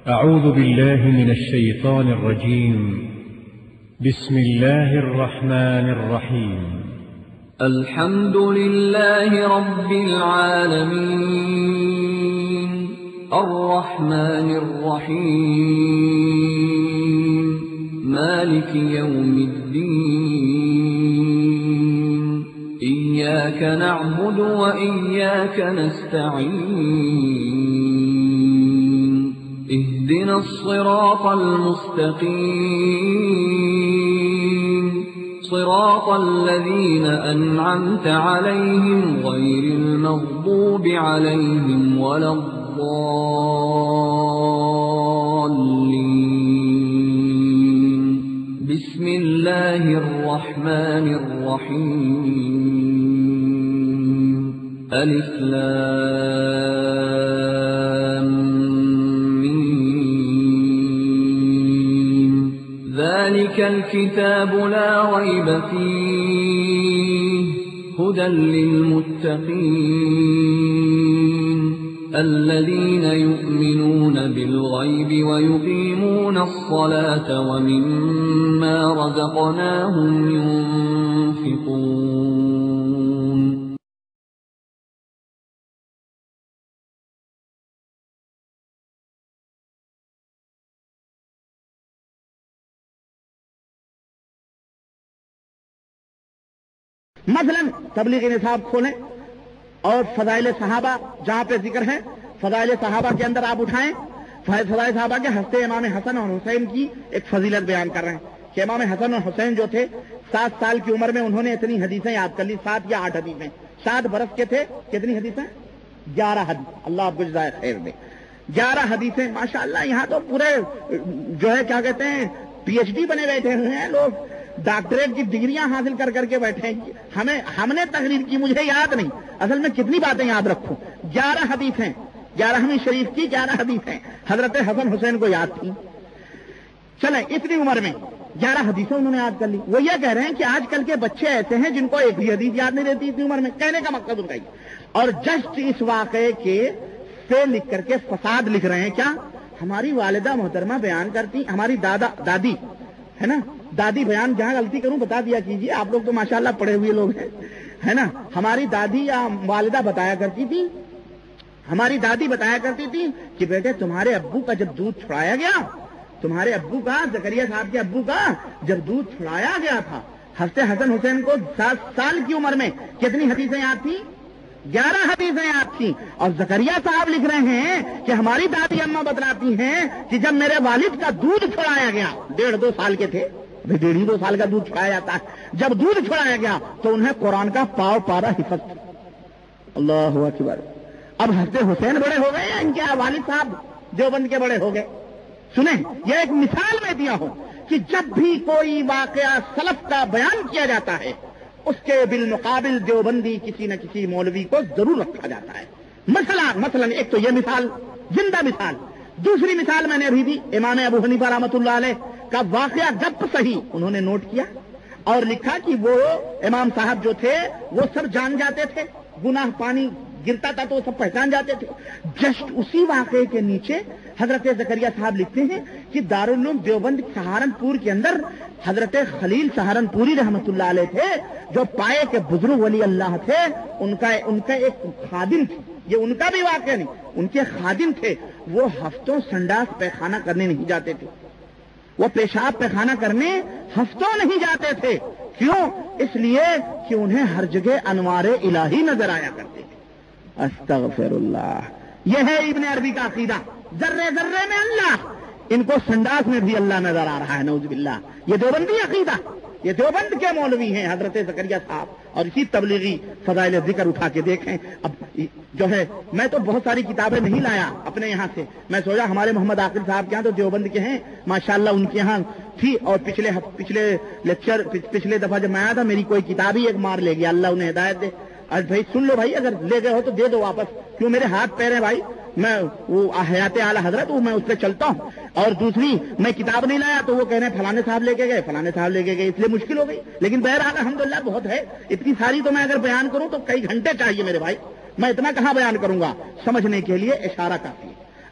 أعوذ بالله من الشيطان الرجيم. بسم الله الرحمن الرحيم. الحمد لله رب العالمين الرحمن الرحيم مالك يوم الدين إياك نعبد وإياك نستعين اهدنا الصراط المستقيم صراط الذين أنعمت عليهم غير المغضوب عليهم ولا الضالين. بسم الله الرحمن الرحيم. ألف لام ميم. ذلك الكتاب لا ريب فيه هدى للمتقين الذين يؤمنون بالغيب ويقيمون الصلاة ومما رزقناهم ينفقون. مثلا تبلیغ نصاب کھولیں اور فضائل صحابہ جہاں پہ ذکر ہے فضائل صحابہ کے اندر آپ اٹھائیں. فضائل صحابہ کے ہستے امام حسن اور حسین کی ایک فضیلت بیان کر رہے ہیں کہ امام حسن اور حسین جو تھے 7 سال کی عمر میں انہوں نے اتنی حدیثیں یاد کر لی. 7 یا 8 حدیثیں. 7 برس کے تھے. کتنی حدیثیں؟ 11 حدیث. اللہ آپ کو جزائے خیر دے. 11 حدیثیں ماشاءاللہ. یہاں تو پورے جو ہے کیا کہتے ہیں PhD بنے بیٹھے ہوئے ہیں لوگ. ڈاکٹریٹ کی ڈگریاں حاصل کر کر کے بیٹھے ہیں. ہم نے تقریر کی, مجھے یاد نہیں اصل میں کتنی باتیں یاد رکھوں. 11 حدیثیں 11ویں شریف کی 11 حدیثیں حضرت حسن حسین کو یاد تھی. چلیں اتنی عمر میں 11 حدیثیں انہوں نے یاد کر لی. وہ یہ کہہ رہے ہیں کہ آج کل کے بچے ایسے ہیں جن کو ایک بھی حدیث یاد نہیں رہتی اتنی عمر میں. کہنے کا مقصد ان کا ہی. اور جسٹ اس واقعے کے سے لکھ کر کے فساد لکھ رہے ہیں. کیا ہماری والدہ محترمہ بیان کرتی, ہماری دادی ہے نا, دادی بیان جہاں غلطی کروں بتا دیا کیجیے. آپ لوگ تو ماشاءاللہ پڑھے ہوئے لوگ ہیں ہے نا. ہماری دادی یا والدہ بتایا کرتی تھی, ہماری دادی بتایا کرتی تھی کہ بیٹے تمہارے ابو کا جب دودھ چھڑایا گیا, تمہارے ابو کا, زکریا صاحب کے ابو کا جب دودھ چھڑایا گیا تھا, حضرت حسن حسین کو 7 سال کی عمر میں کتنی حدیثیں یاد تھیں؟ 11 حدیثیں یاد تھیں. اور زکریا صاحب لکھ رہے ہیں کہ ہماری دادی اماں بتلاتی ہیں کہ جب میرے والد کا دودھ چھڑایا گیا, 1.5-2 سال کے تھے, 1.5-2 سال کا دودھ چھڑایا جاتا ہے, جب دودھ چھڑایا گیا تو انہیں قرآن کا پاؤ پارا حفظ. اللہ اکبر. اب حضرت حسین بڑے ہو گئے, ان کے والد صاحب دیوبند کے بڑے ہو گئے. سنیں, یہ ایک مثال میں دیا ہوں کہ جب بھی کوئی واقعہ سلف کا بیان کیا جاتا ہے اس کے بالمقابل دیوبندی کسی نہ کسی مولوی کو ضرور رکھا جاتا ہے. مثلا ایک تو یہ مثال, زندہ مثال. دوسری مثال میں نے ابھی دی, امام ابو حنیفہ رحمۃ اللہ علیہ کا واقعہ گپ صحیح انہوں نے نوٹ کیا اور لکھا کہ وہ امام صاحب جو تھے وہ سب جان جاتے تھے, گناہ پانی گرتا تھا تو وہ سب پہچان جاتے تھے. جسٹ اسی واقعے کے نیچے حضرت زکریا صاحب لکھتے ہیں کہ دارالعلوم دیوبند سہارنپور کے اندر حضرت خلیل سہارنپوری رحمۃ اللہ علیہ تھے, جو پائے کے بزرگ ولی اللہ تھے. ان کا ایک خادم تھے, یہ ان کا بھی واقعہ نہیں, ان کے خادم تھے. وہ ہفتوں سنڈاس پیخانہ کرنے نہیں جاتے تھے, وہ پیشاب پیخانہ کرنے ہفتوں نہیں جاتے تھے. کیوں؟ اس لیے کہ انہیں ہر جگہ انوار الہی نظر آیا کرتے تھے. استغفر اللہ. یہ ہے ابن عربی کا عقیدہ, ذرے ذرے میں اللہ. ان کو سنڈاس میں بھی اللہ نظر آ رہا ہے, نعوذ باللہ. یہ دیوبندی عقیدہ, یہ دیوبند کے مولوی ہیں حضرت زکریا صاحب. اور اسی تبلیغی فضائل ذکر اٹھا کے دیکھیں. اب جو ہے میں تو بہت ساری کتابیں نہیں لایا اپنے یہاں سے, میں سوچا ہمارے محمد عاقل صاحب کے یہاں تو دیوبند کے ہیں ماشاءاللہ, ان کے یہاں تھی. اور پچھلے دفعہ جب میں آیا تھا میری کوئی کتاب ہی ایک مار لے گیا, اللہ انہیں ہدایت دے. بھائی سن لو بھائی, اگر لے گئے ہو تو دے دو واپس. کیوں میرے ہاتھ پیر ہیں بھائی, میں وہ حیات اعلی حضرت میں اس پہ چلتا ہوں. اور دوسری میں کتاب نہیں لایا تو وہ کہہ رہے ہیں فلانے صاحب لے کے گئے, فلانے صاحب لے کے گئے, اس لیے مشکل ہو گئی. لیکن بہرحال الحمدللہ بہت ہے. اتنی ساری تو میں اگر بیان کروں تو کئی گھنٹے چاہیے میرے بھائی, میں اتنا کہاں بیان کروں گا. سمجھنے کے لیے اشارہ کافی ہے.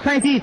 37।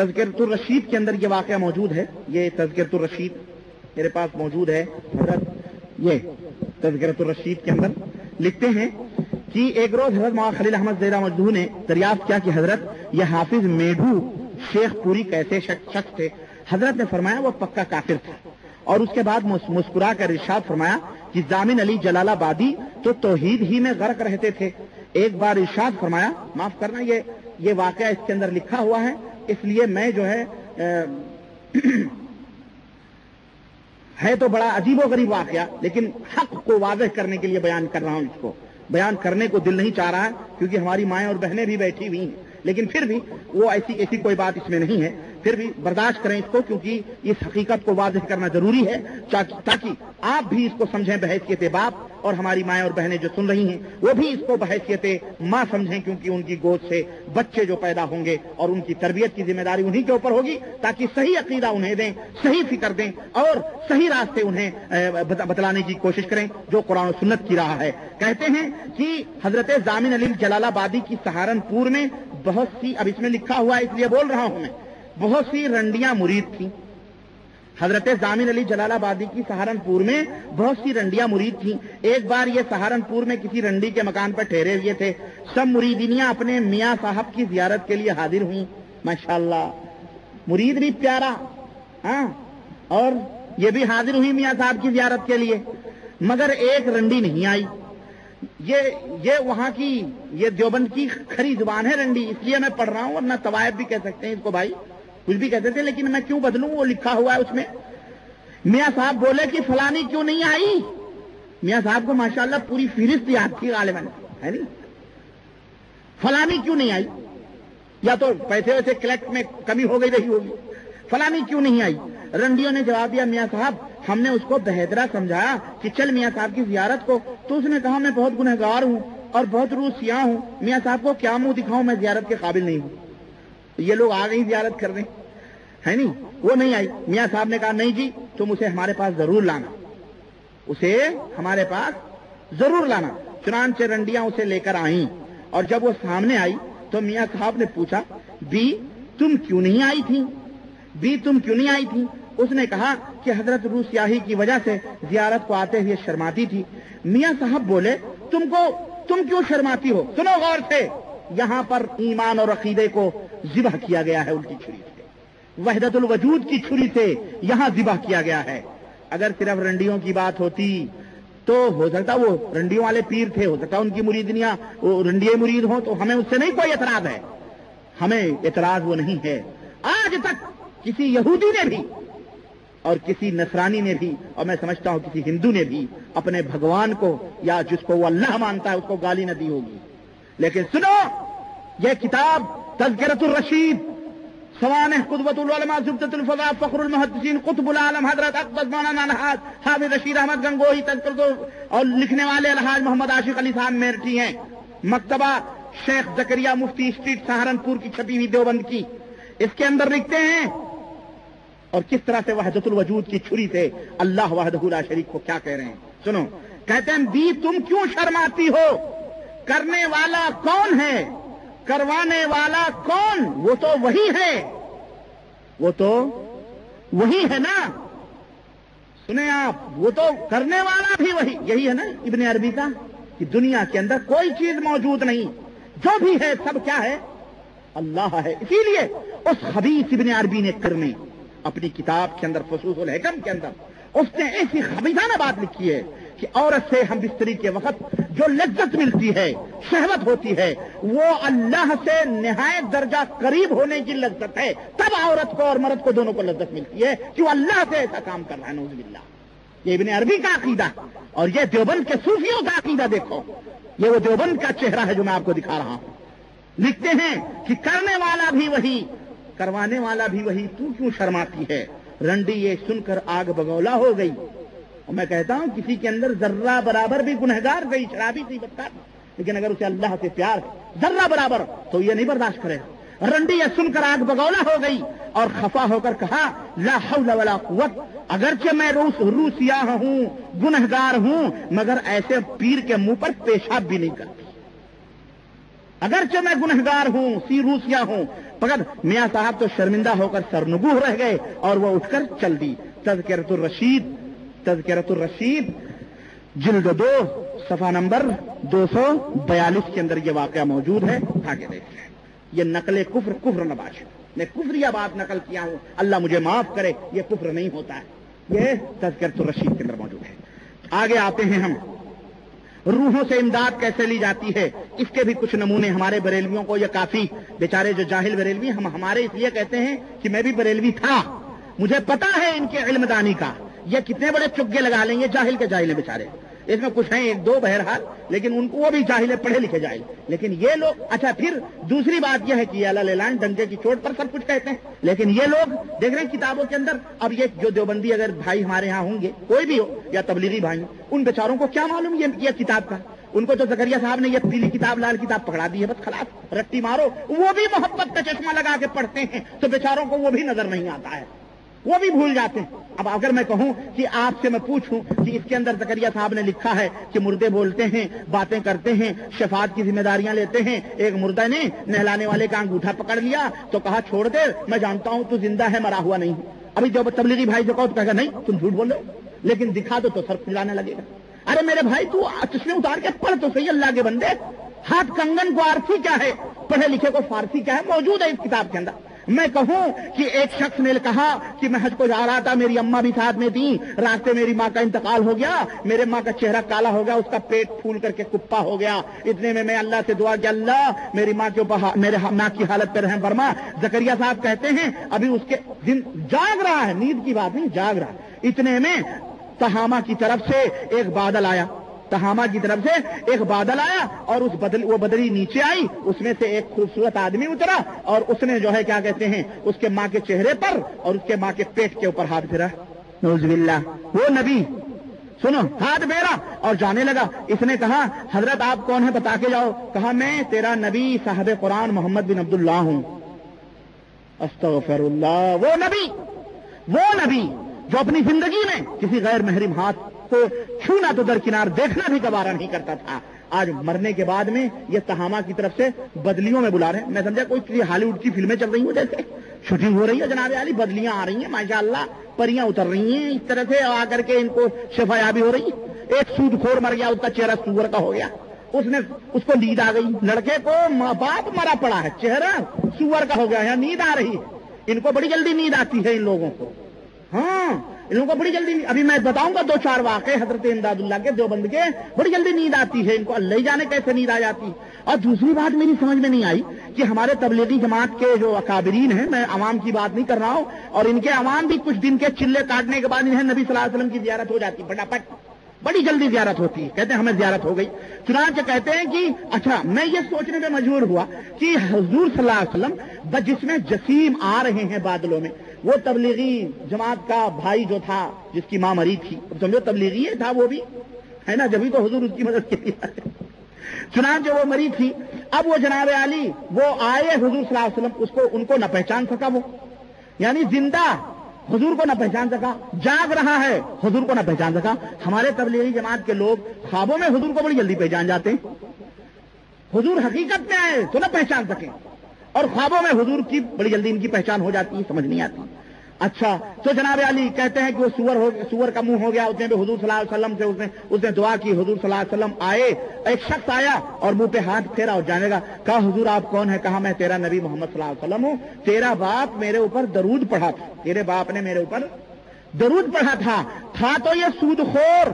تذکرۃ الرشید کے اندر یہ واقعہ موجود ہے. یہ تذکرۃ الرشید میرے پاس موجود ہے حضرت. یہ تذکرۃ الرشید کے اندر لکھتے ہیں کہ ایک روز حضرت مولانا خلیل احمد زیرہ مجدو نے دریافت کیا کہ حضرت یہ حافظ میڈھو شیخ پوری کیسے شخص تھے. حضرت نے فرمایا وہ پکا کافر تھا. اور اس کے بعد مسکرا کر ارشاد فرمایا کہ ضامن علی جلال آبادی تو توحید ہی میں غرق رہتے تھے. ایک بار ارشاد فرمایا, معاف کرنا یہ واقعہ اس کے اندر لکھا ہوا ہے, اس لیے میں جو ہے تو بڑا عجیب و غریب واقعہ, لیکن حق کو واضح کرنے کے لیے بیان کر رہا ہوں. اس کو بیان کرنے کو دل نہیں چاہ رہا ہے کیونکہ ہماری مائیں اور بہنیں بھی بیٹھی ہوئی ہیں, لیکن پھر بھی وہ ایسی کوئی بات اس میں نہیں ہے. پھر بھی برداشت کریں اس کو, کیونکہ اس حقیقت کو واضح کرنا ضروری ہے تاکہ آپ بھی اس کو سمجھیں بحیثیت باپ, اور ہماری مائیں اور بہنیں جو سن رہی ہیں وہ بھی اس کو بحیثیت ماں سمجھیں, کیونکہ ان کی گود سے بچے جو پیدا ہوں گے اور ان کی تربیت کی ذمہ داری انہی کے اوپر ہوگی, تاکہ صحیح عقیدہ انہیں دیں, صحیح فکر دیں اور صحیح راستے انہیں بتلانے کی کوشش کریں جو قرآن و سنت کی راہ ہے. کہتے ہیں کہ حضرت ضامن علی جلال آبادی کی سہارنپور میں بہت سی, اب اس میں لکھا ہوا ہے اس لیے بول رہا ہوں میں, بہت سی رنڈیاں مرید تھیں. حضرت ضامن علی جلال آبادی کی سہارنپور میں بہت سی رنڈیاں مرید تھیں. ایک بار یہ سہارنپور میں کسی رنڈی کے مکان پر ٹھہرے ہوئے تھے. سب مریدینیاں اپنے میاں صاحب کی زیارت کے لیے حاضر ہوئیں. ماشاءاللہ, مرید بھی پیارا, ہاں, اور یہ بھی حاضر ہوئی میاں صاحب کی زیارت کے لیے, مگر ایک رنڈی نہیں آئی. یہ وہاں کی, یہ دیوبند کی کھری زبان ہے رنڈی, اس لیے میں پڑھ رہا ہوں, ورنہ طوائف بھی کہہ سکتے ہیں اس کو بھائی, کچھ بھی کہتے تھے, لیکن میں کیوں بدلوں, وہ لکھا ہوا ہے اس میں. میاں صاحب بولے کہ فلانی کیوں نہیں آئی. میاں صاحب کو ماشاءاللہ پوری فہرست یاد تھی غالباً, ہے نہیں, فلانی کیوں نہیں آئی, یا تو پیسے ویسے کلیکٹ میں کمی ہو گئی رہی ہوگی, فلانی کیوں نہیں آئی. رنڈیوں نے جواب دیا, میاں صاحب ہم نے اس کو بہدرا سمجھایا کہ چل میاں صاحب کی زیارت کو, تو اس نے کہا میں بہت گنہگار ہوں اور بہت روح سیاہ ہوں, میاں صاحب کو کیا منہ دکھاؤں, میں زیارت کے قابل نہیں ہوں. یہ لوگ آ گئی زیارت کرنے, ہے نہیں, وہ نہیں آئی. میاں صاحب نے کہا نہیں جی تم اسے ہمارے پاس ضرور لانا, اسے ہمارے پاس ضرور لانا. چنانچہ رنڈیاں اسے لے کر آئیں, اور جب وہ سامنے آئی تو میاں صاحب نے پوچھا, بی تم کیوں نہیں آئی تھی, بی تم کیوں نہیں آئی تھی. اس نے کہا کہ حضرت روح سیاہی کی وجہ سے زیارت کو آتے ہوئے شرماتی تھی. میاں صاحب بولے, تم کیوں شرماتی ہو. سنو غور سے, یہاں پر ایمان اور عقیدے کو ذبح کیا گیا ہے, ان کی چھری سے, وحدت الوجود کی چھری سے یہاں ذبح کیا گیا ہے. اگر صرف رنڈیوں کی بات ہوتی تو ہو سکتا وہ رنڈیوں والے پیر تھے, ہو سکتا ان کی مریدنیاں رنڈیے مرید ہوں, تو ہمیں اس سے نہیں کوئی اعتراض ہے, ہمیں اعتراض وہ نہیں ہے. آج تک کسی یہودی نے بھی اور کسی نصرانی نے بھی, اور میں سمجھتا ہوں کسی ہندو نے بھی, اپنے بھگوان کو یا جس کو وہ اللہ مانتا ہے اس کو گالی نہ دی ہوگی. لیکن سنو, یہ کتاب تذکرۃ الرشید, سوانح قدوۃ العلماء, زبدۃ الفضاء, فخر المحدثین, قطب العالم حضرت اقدس مولانا نہاد حافظ رشید احمد گنگوہی, تذکرۃ, اور لکھنے والے الحاج محمد عاشق علی صاحب میرٹھی ہیں. مکتبہ شیخ زکریا مفتی اسٹریٹ سہارنپور کی چھپی ہوئی دیوبند کی. اس کے اندر لکھتے ہیں, اور کس طرح سے وحدت الوجود کی چھری سے اللہ وحدہ لا شریک کو کیا کہہ رہے ہیں. سنو, کہتے ہیں بی تم کیوں شرماتی ہو, کرنے والا کون ہے, کروانے والا کون, وہ تو وہی ہے, وہ تو وہی ہے نا. سنیں آپ, وہ تو کرنے والا بھی وہی, یہی ہے نا ابن عربی کا, کہ دنیا کے اندر کوئی چیز موجود نہیں, جو بھی ہے سب کیا ہے, اللہ ہے. اسی لیے اس خبیث ابن عربی نے کرنے اپنی کتاب کے اندر فصوص الحکم کے اندر اس نے ایسی خبیثانہ بات لکھی ہے کہ عورت سے ہم بستری کے وقت جو لذت ملتی ہے, شہوت ہوتی ہے, وہ اللہ سے نہایت درجہ قریب ہونے کی لذت ہے. تب عورت کو اور مرد کو دونوں کو لذت ملتی ہے کہ وہ اللہ سے ایسا کام کر رہا ہے. نعوذ باللہ. یہ ابن عربی کا عقیدہ, اور یہ دیوبند کے صوفیوں کا عقیدہ دیکھو, یہ وہ دیوبند کا چہرہ ہے جو میں آپ کو دکھا رہا ہوں. لکھتے ہیں کہ کرنے والا بھی وہی, کروانے والا بھی وہی, تو کیوں شرماتی ہے. رنڈی یہ سن کر آگ بگولا ہو گئی. اور میں کہتا ہوں کسی کے اندر ذرہ برابر بھی گنہگار گئی, شرابی تھی, بدکار, لیکن اگر اسے اللہ سے پیار ذرہ برابر تو یہ نہیں برداشت کرے. رنڈی یہ سن کر آگ بگولا ہو گئی اور خفا ہو کر کہا, لا حول ولا قوت, اگرچہ میں روح سیاہ ہوں, گنہگار ہوں, مگر ایسے پیر کے منہ پر پیشاب بھی نہیں کرتی. اگرچہ میں گنہگار ہوں، سی روسیا ہوں، مگر میاں صاحب تو شرمندہ ہو کر سرنگوہ رہ گئے اور وہ اٹھ کر چل دی۔ تذکرۃ الرشید جلد 2 صفحہ نمبر 242 کے اندر یہ واقعہ موجود ہے، اٹھا کے دیکھ لیں۔ یہ نقل کفر نباش، میں کفریہ بات نقل کیا ہوں، اللہ مجھے معاف کرے، یہ کفر نہیں ہوتا ہے، یہ تذکرۃ الرشید کے اندر موجود ہے۔ آگے آتے ہیں ہم، روحوں سے امداد کیسے لی جاتی ہے، اس کے بھی کچھ نمونے ہمارے بریلویوں کو، یہ کافی بیچارے جو جاہل بریلوی، ہم ہمارے اس لیے کہتے ہیں کہ میں بھی بریلوی تھا، مجھے پتا ہے ان کے علم دانی کا، یہ کتنے بڑے چگے لگا لیں گے، جاہل کے جاہل ہیں بیچارے، اس میں کچھ ہیں 1-2 بہرحال، لیکن ان کو وہ بھی جاہل ہے، پڑھے لکھے جاہل، لیکن یہ لوگ، اچھا پھر دوسری بات یہ ہے کہ اللہ ڈنکے کی چوٹ پر سب کچھ کہتے ہیں، لیکن یہ لوگ دیکھ رہے ہیں کتابوں کے اندر، اب یہ جو دیوبندی اگر بھائی ہمارے ہاں ہوں گے، کوئی بھی ہو یا تبلیغی بھائی، ان بیچاروں کو کیا معلوم یہ کتاب کا، ان کو تو زکریا صاحب نے یہ پیلی کتاب لال کتاب پکڑا دی ہے، بس خلاص رٹی مارو، وہ بھی محبت کا چشمہ لگا کے پڑھتے ہیں تو بیچاروں کو وہ بھی نظر نہیں آتا ہے، وہ بھی بھول جاتے ہیں۔ اب اگر میں کہوں کہ آپ سے میں پوچھوں کہ اس کے اندر زکریا صاحب نے لکھا ہے کہ مردے بولتے ہیں، باتیں کرتے ہیں، شفاعت کی ذمہ داریاں لیتے ہیں، ایک مردہ نے نہلانے والے کا انگوٹھا پکڑ لیا تو کہا چھوڑ دے، میں جانتا ہوں تو زندہ ہے، مرا ہوا نہیں ہے۔ ابھی جب تبلیغی بھائی جو کہو تو کہے گا نہیں تم جھوٹ بول رہے ہو، لیکن دکھا دو تو سر پھلانے لگے گا، ارے میرے بھائی تو چشمے اتار کے پڑھ تو صحیح، اللہ کے بندے، ہاتھ کنگن کو آرسی کیا ہے، پڑھے لکھے کو فارسی کیا ہے، موجود ہے اس کتاب کے اندر۔ میں کہوں کہ ایک شخص نے کہا کہ میں حج کو جا رہا تھا، میری اماں بھی ساتھ میں تھیں، راستے میری ماں کا انتقال ہو گیا، میرے ماں کا چہرہ کالا ہو گیا، اس کا پیٹ پھول کر کے کپا ہو گیا، اتنے میں اللہ سے دعا کہ اللہ میری ماں کے اوپر، میرے ماں کی حالت پہ رحم فرما۔ زکریا صاحب کہتے ہیں ابھی اس کے دن جاگ رہا ہے، نیند کی بات نہیں، جاگ رہا ہے، اتنے میں تہامہ کی طرف سے ایک بادل آیا، تہامہ کی طرف سے ایک بادل آیا اور وہ بدری نیچے آئی، اس میں سے ایک خوبصورت آدمی اترا اور اس نے جو ہے کیا کہتے ہیں اس کے ماں کے چہرے پر اور اس کے ماں کے پیٹ کے اوپر ہاتھ پھیرا، نعوذ باللہ، وہ نبی سنو ہاتھ پھیرا اور جانے لگا۔ اس نے کہا حضرت آپ کون ہیں بتا کے جاؤ، کہا میں تیرا نبی صاحب قرآن محمد بن عبداللہ ہوں۔ استغفر اللہ، وہ نبی جو اپنی زندگی میں کسی غیر محرم ہاتھ کو چھونا تو درکنار دیکھنا بھی گوارا نہیں کرتا تھا، آج مرنے کے بعد میں یہ تہامہ کی طرف سے بدلیوں میں بلا رہے ہیں۔ میں سمجھا کوئی ہالی ووڈ کی فلمیں چل رہی ہوں، جیسے شوٹنگ ہو رہی ہے جناب عالی، بدلیاں آ رہی ہیں ماشاءاللہ، پریاں اتر رہی ہیں، اس طرح سے آ کر کے ان کو شفا یابی ہو رہی ہے۔ ایک سود خور مر گیا، اس کا چہرہ سور کا ہو گیا، اس کو نیند آ گئی، لڑکے کو ماں باپ مرا پڑا ہے، چہرہ سور کا ہو گیا، یہاں نیند آ رہی ہے، ان کو بڑی جلدی نیند آتی ہے ان لوگوں کو، ہاں ان لوگوں کو بڑی جلدی، ابھی میں بتاؤں گا 2-4 واقعے حضرت امداد اللہ کے دیوبند کے، بڑی جلدی نیند آتی ہے ان کو، اللہ ہی جانے کیسے نیند آ جاتی۔ اور دوسری بات میری سمجھ میں نہیں آئی کہ ہمارے تبلیغی جماعت کے جو اکابرین ہیں، میں عوام کی بات نہیں کر رہا ہوں، اور ان کے عوام بھی کچھ دن کے چلے کاٹنے کے بعد انہیں نبی صلی اللہ علیہ وسلم کی زیارت ہو جاتی، پٹاپٹ بڑی جلدی زیارت ہوتی ہے، کہتے ہیں ہمیں زیارت ہو گئی، چنانچہ کہتے ہیں کہ اچھا میں یہ سوچنے میں مجبور ہوا کہ حضور صلی اللہ علیہ وسلم جس میں جسیم آ رہے ہیں بادلوں میں، وہ تبلیغی جماعت کا بھائی جو تھا جس کی ماں مری تھی، سمجھو تبلیغی تھا وہ بھی ہے نا، جبھی تو حضور اس کی مدد کے لیے، چنانچہ وہ مری تھی، اب وہ جناب علی وہ آئے حضور صلی اللہ علیہ وسلم، ان کو نہ پہچان سکا، وہ یعنی زندہ حضور کو نہ پہچان سکا، جاگ رہا ہے حضور کو نہ پہچان سکا۔ ہمارے تبلیغی جماعت کے لوگ خوابوں میں حضور کو بڑی جلدی پہچان جاتے ہیں، حضور حقیقت میں آئے تو نہ پہچان سکیں، اور خوابوں میں حضور کی بڑی جلدی ان کی پہچان ہو جاتی ہے، سمجھ نہیں آتی۔ اچھا تو جناب علی کہتے ہیں کہ وہ سور کا منہ ہو گیا، اتنے پہ حضور صلی اللہ علیہ وسلم سے اس نے دعا کی، حضور صلی اللہ علیہ وسلم آئے، ایک شخص آیا اور منہ پہ ہاتھ پھیرا اور جانے گا، کہا حضور آپ کون ہیں، کہا میں تیرا نبی محمد صلی اللہ علیہ وسلم ہوں، تیرا باپ میرے اوپر درود پڑھا تھا، تیرے باپ نے میرے اوپر درود پڑھا تھا تو یہ سود خور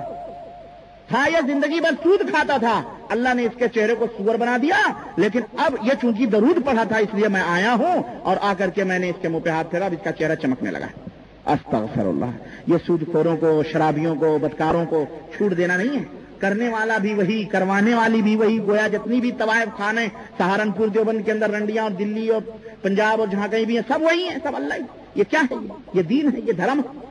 تھا، یہ زندگی بھر سود کھاتا تھا، اللہ نے اس کے چہرے کو سور بنا دیا، لیکن اب یہ چونکہ درود پڑھا تھا اس لیے میں آیا ہوں، اور آ کر کے میں نے اس کے منہ پہ ہاتھ پھیرا، اب اس کا چہرہ چمکنے لگا۔ استغفر اللہ، یہ سود خوروں کو، شرابیوں کو، بدکاروں کو چھوٹ دینا نہیں ہے، کرنے والا بھی وہی، کروانے والی بھی وہی، گویا جتنی بھی طوائف خانے سہارنپور دیوبند کے اندر، رنڈیاں اور دلی اور پنجاب اور جہاں کہیں بھی ہیں، سب وہی ہیں، سب اللہ ہی، یہ کیا ہے، یہ دین ہے، یہ دھرم ہے۔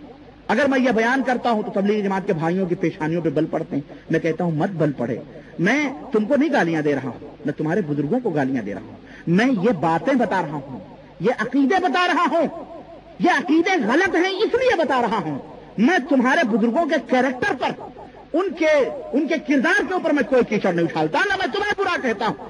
اگر میں یہ بیان کرتا ہوں تو تبلیغی جماعت کے بھائیوں کی پیشانیوں پہ بل پڑتے ہیں، میں کہتا ہوں مت بل پڑے، میں تم کو نہیں گالیاں دے رہا ہوں، میں تمہارے بزرگوں کو گالیاں دے رہا ہوں، میں یہ باتیں بتا رہا ہوں، یہ عقیدے بتا رہا ہوں، یہ عقیدے غلط ہیں اس لیے بتا رہا ہوں، میں تمہارے بزرگوں کے کیریکٹر پر، ان کے کردار کے اوپر میں کوئی کیچڑ نہیں اچھالتا، نہ میں تمہیں برا کہتا ہوں،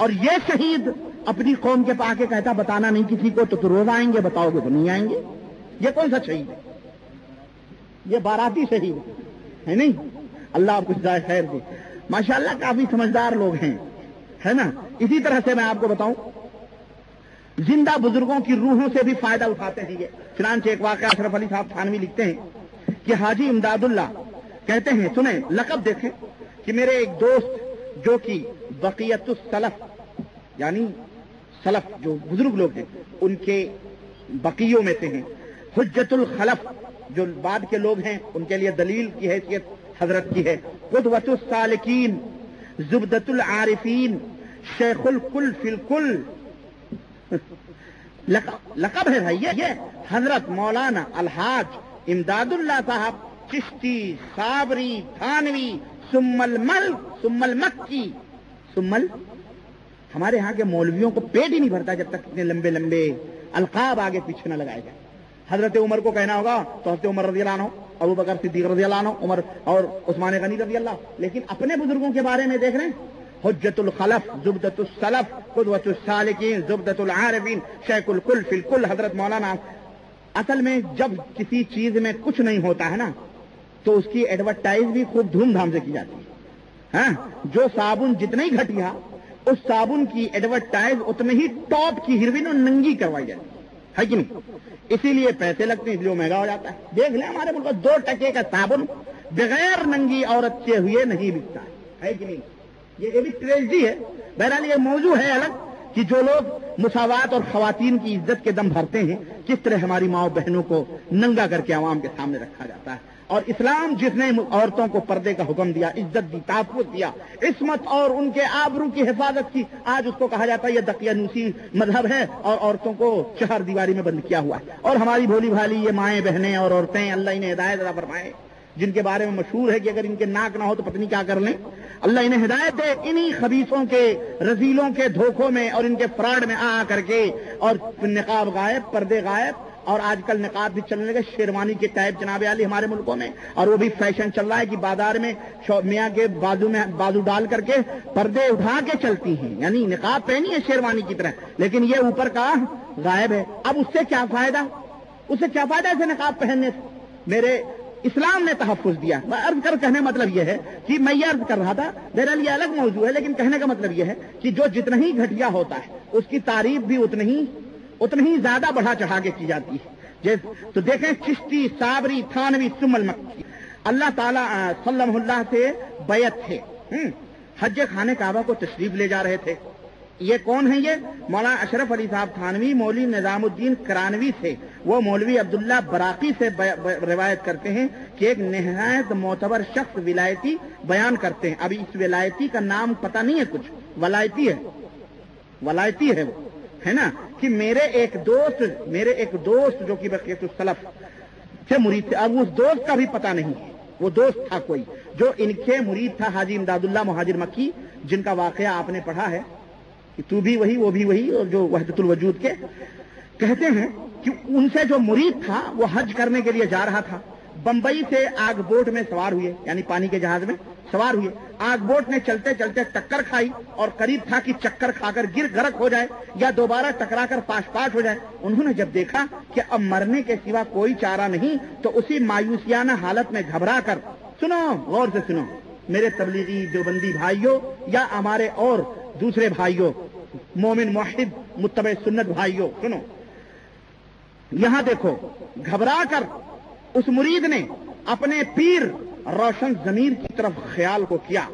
اور یہ شہید اپنی قوم کے پاس کہتا بتانا نہیں کسی کو تو روز آئیں گے، بتاؤ گے تو نہیں آئیں گے. یہ کون سا شہید ہے؟ یہ باراتی شہید ہے نہیں. اللہ آپ کو جزائے خیر دے. ماشاءاللہ کافی سمجھدار لوگ ہیں، ہے نا. اسی طرح سے میں آپ کو بتاؤں، زندہ بزرگوں کی روحوں سے بھی فائدہ اٹھاتے ہیں. چنانچہ ایک واقعہ اشرف علی صاحب تھانوی لکھتے ہیں کہ حاجی امداد اللہ کہتے ہیں، سنیں لقب دیکھیں، کہ میرے ایک دوست جو کہ بقیت السلف یعنی سلف جو بزرگ لوگ ہیں ان کے بقیوں میں سے ہیں، حجت الخلف جو بعد کے لوگ ہیں ان کے لیے دلیل کی حیثیت حضرت کی ہے، قدوۃ السالکین، زبدۃ العارفین، شیخ الکل فی الکل. لقب ہے بھائی یہ حضرت مولانا الحاج امداد اللہ صاحب چشتی صابری تھانوی ثم المکی. ہمارے ہاں کے مولویوں کو پیٹ ہی نہیں بھرتا جب تک اتنے لمبے لمبے القاب آگے پیچھے نہ لگائے جائے. حضرت عمر کو کہنا ہوگا تو حضرت عمر رضی اللہ عنہ، ابو بکر صدیق رضی اللہ عنہ، عمر اور عثمان غنی رضی اللہ. لیکن اپنے بزرگوں کے بارے میں دیکھ رہے ہیں، حجت الخلف، زبدۃ السلف، قدوۃ السالکین، زبدۃ العارفین، شیخ الکل فی الکل، حضرت مولانا. اصل میں جب کسی چیز میں کچھ نہیں ہوتا ہے نا تو اس کی ایڈورٹائز بھی خوب دھوم دھام سے کی جاتی ہے. ہاں، جو صابن جتنا ہی گھٹیا اس صابن کی ایڈورٹائز اتنے ہی ٹاپ کی ہیروین اور ننگی کروائی جاتی ہے کہ نہیں؟ اسی لیے پیسے لگتے ہیں، اس لیے مہنگا ہو جاتا ہے. دیکھ لیں ہمارے ملک 2 ٹکے کا صابن بغیر ننگی عورت کے ہوئے نہیں بکتا ہے کہ نہیں؟ یہ بھی ٹریجڈی ہے. بہرحال یہ موضوع ہے الگ کہ جو لوگ مساوات اور خواتین کی عزت کے دم بھرتے ہیں، کس طرح ہماری ماں بہنوں کو ننگا کر کے عوام کے سامنے رکھا جاتا ہے. اور اسلام جس نے عورتوں کو پردے کا حکم دیا، عزت دی، تحفظ دیا، عصمت اور ان کے آبرو کی حفاظت کی، آج اس کو کہا جاتا ہے یہ دقیانوسی مذہب ہے اور عورتوں کو چہار دیواری میں بند کیا ہوا ہے. اور ہماری بھولی بھالی یہ مائیں بہنیں اور عورتیں، اللہ انہیں ہدایت عطا فرمائے، جن کے بارے میں مشہور ہے کہ اگر ان کے ناک نہ ہو تو پتنی کیا کر لیں. اللہ انہیں ہدایت دے. انہی خبیثوں کے، رذیلوں کے دھوکوں میں اور ان کے فراڈ میں آ کر کے اور نقاب غائب، پردے غائب، اور آج کل نقاب بھی چلنے لگے، شیروانی کے ٹائپ جناب عالی ہمارے ملکوں میں. اور وہ بھی فیشن چل رہا ہے کہ بازار میں میاں کے بازو میں بازو ڈال کر کے پردے اٹھا کے چلتی ہیں، یعنی نقاب پہنی ہے شیروانی کی طرح لیکن یہ اوپر کا غائب ہے. اب اس سے کیا فائدہ؟ اسے کیا فائدہ اسے نقاب پہننے سے؟ میرے اسلام نے تحفظ دیا. عرض کر کہنے مطلب یہ ہے کہ میں یہ عرض کر رہا تھا، بہرحال یہ الگ موضوع ہے، لیکن کہنے کا مطلب یہ ہے کہ جو جتنا ہی گھٹیا ہوتا ہے اس کی تعریف بھی اتنی ہی زیادہ بڑھا چڑھا کے کی جاتی ہے. تو دیکھیں چشتی، صابری، تھانوی، ثم المکی، اللہ تعالیٰ صلی اللہ سے بیعت تھے، حج خانہ کعبہ کو تشریف لے جا رہے تھے. یہ کون ہیں؟ یہ مولانا اشرف علی صاحب تھانوی مولوی نظام الدین کرانوی سے، وہ مولوی عبداللہ براقی سے روایت کرتے ہیں کہ ایک نہایت معتبر شخص ولایتی بیان کرتے ہیں. ابھی اس ولایتی کا نام پتہ نہیں ہے، کچھ ولایتی ہے وہ، ہے نا، کہ میرے ایک دوست جو کہ بقیت السلف سے مرید تھے. اب اس دوست کا بھی پتہ نہیں ہے، وہ دوست تھا کوئی جو ان کے مرید تھا، حاجی امداد اللہ مہاجر مکی، جن کا واقعہ آپ نے پڑھا ہے کہ تو بھی وہی وہ بھی وہی، اور جو وحدت الوجود کے کہتے ہیں کہ ان سے جو مرید تھا وہ حج کرنے کے لیے جا رہا تھا. بمبئی سے آگ بوٹ میں سوار ہوئے، یعنی پانی کے جہاز میں سوار ہوئے. آگ بوٹ نے چلتے چلتے ٹکر کھائی اور قریب تھا کہ چکر کھا کر غرق ہو جائے یا دوبارہ ٹکرا کر پاش ہو جائے. انہوں نے جب دیکھا کہ اب مرنے کے سوا کوئی چارہ نہیں تو اسی مایوسیانہ حالت میں گھبرا کر، سنو غور سے سنو میرے تبلیغی دیوبندی بھائیوں یا ہمارے اور دوسرے بھائیوں، مومن موحد متبع سنت بھائیوں، سنو یہاں دیکھو، گھبرا کر اس مرید نے اپنے پیر روشن ضمیر کی طرف خیال کو کیا.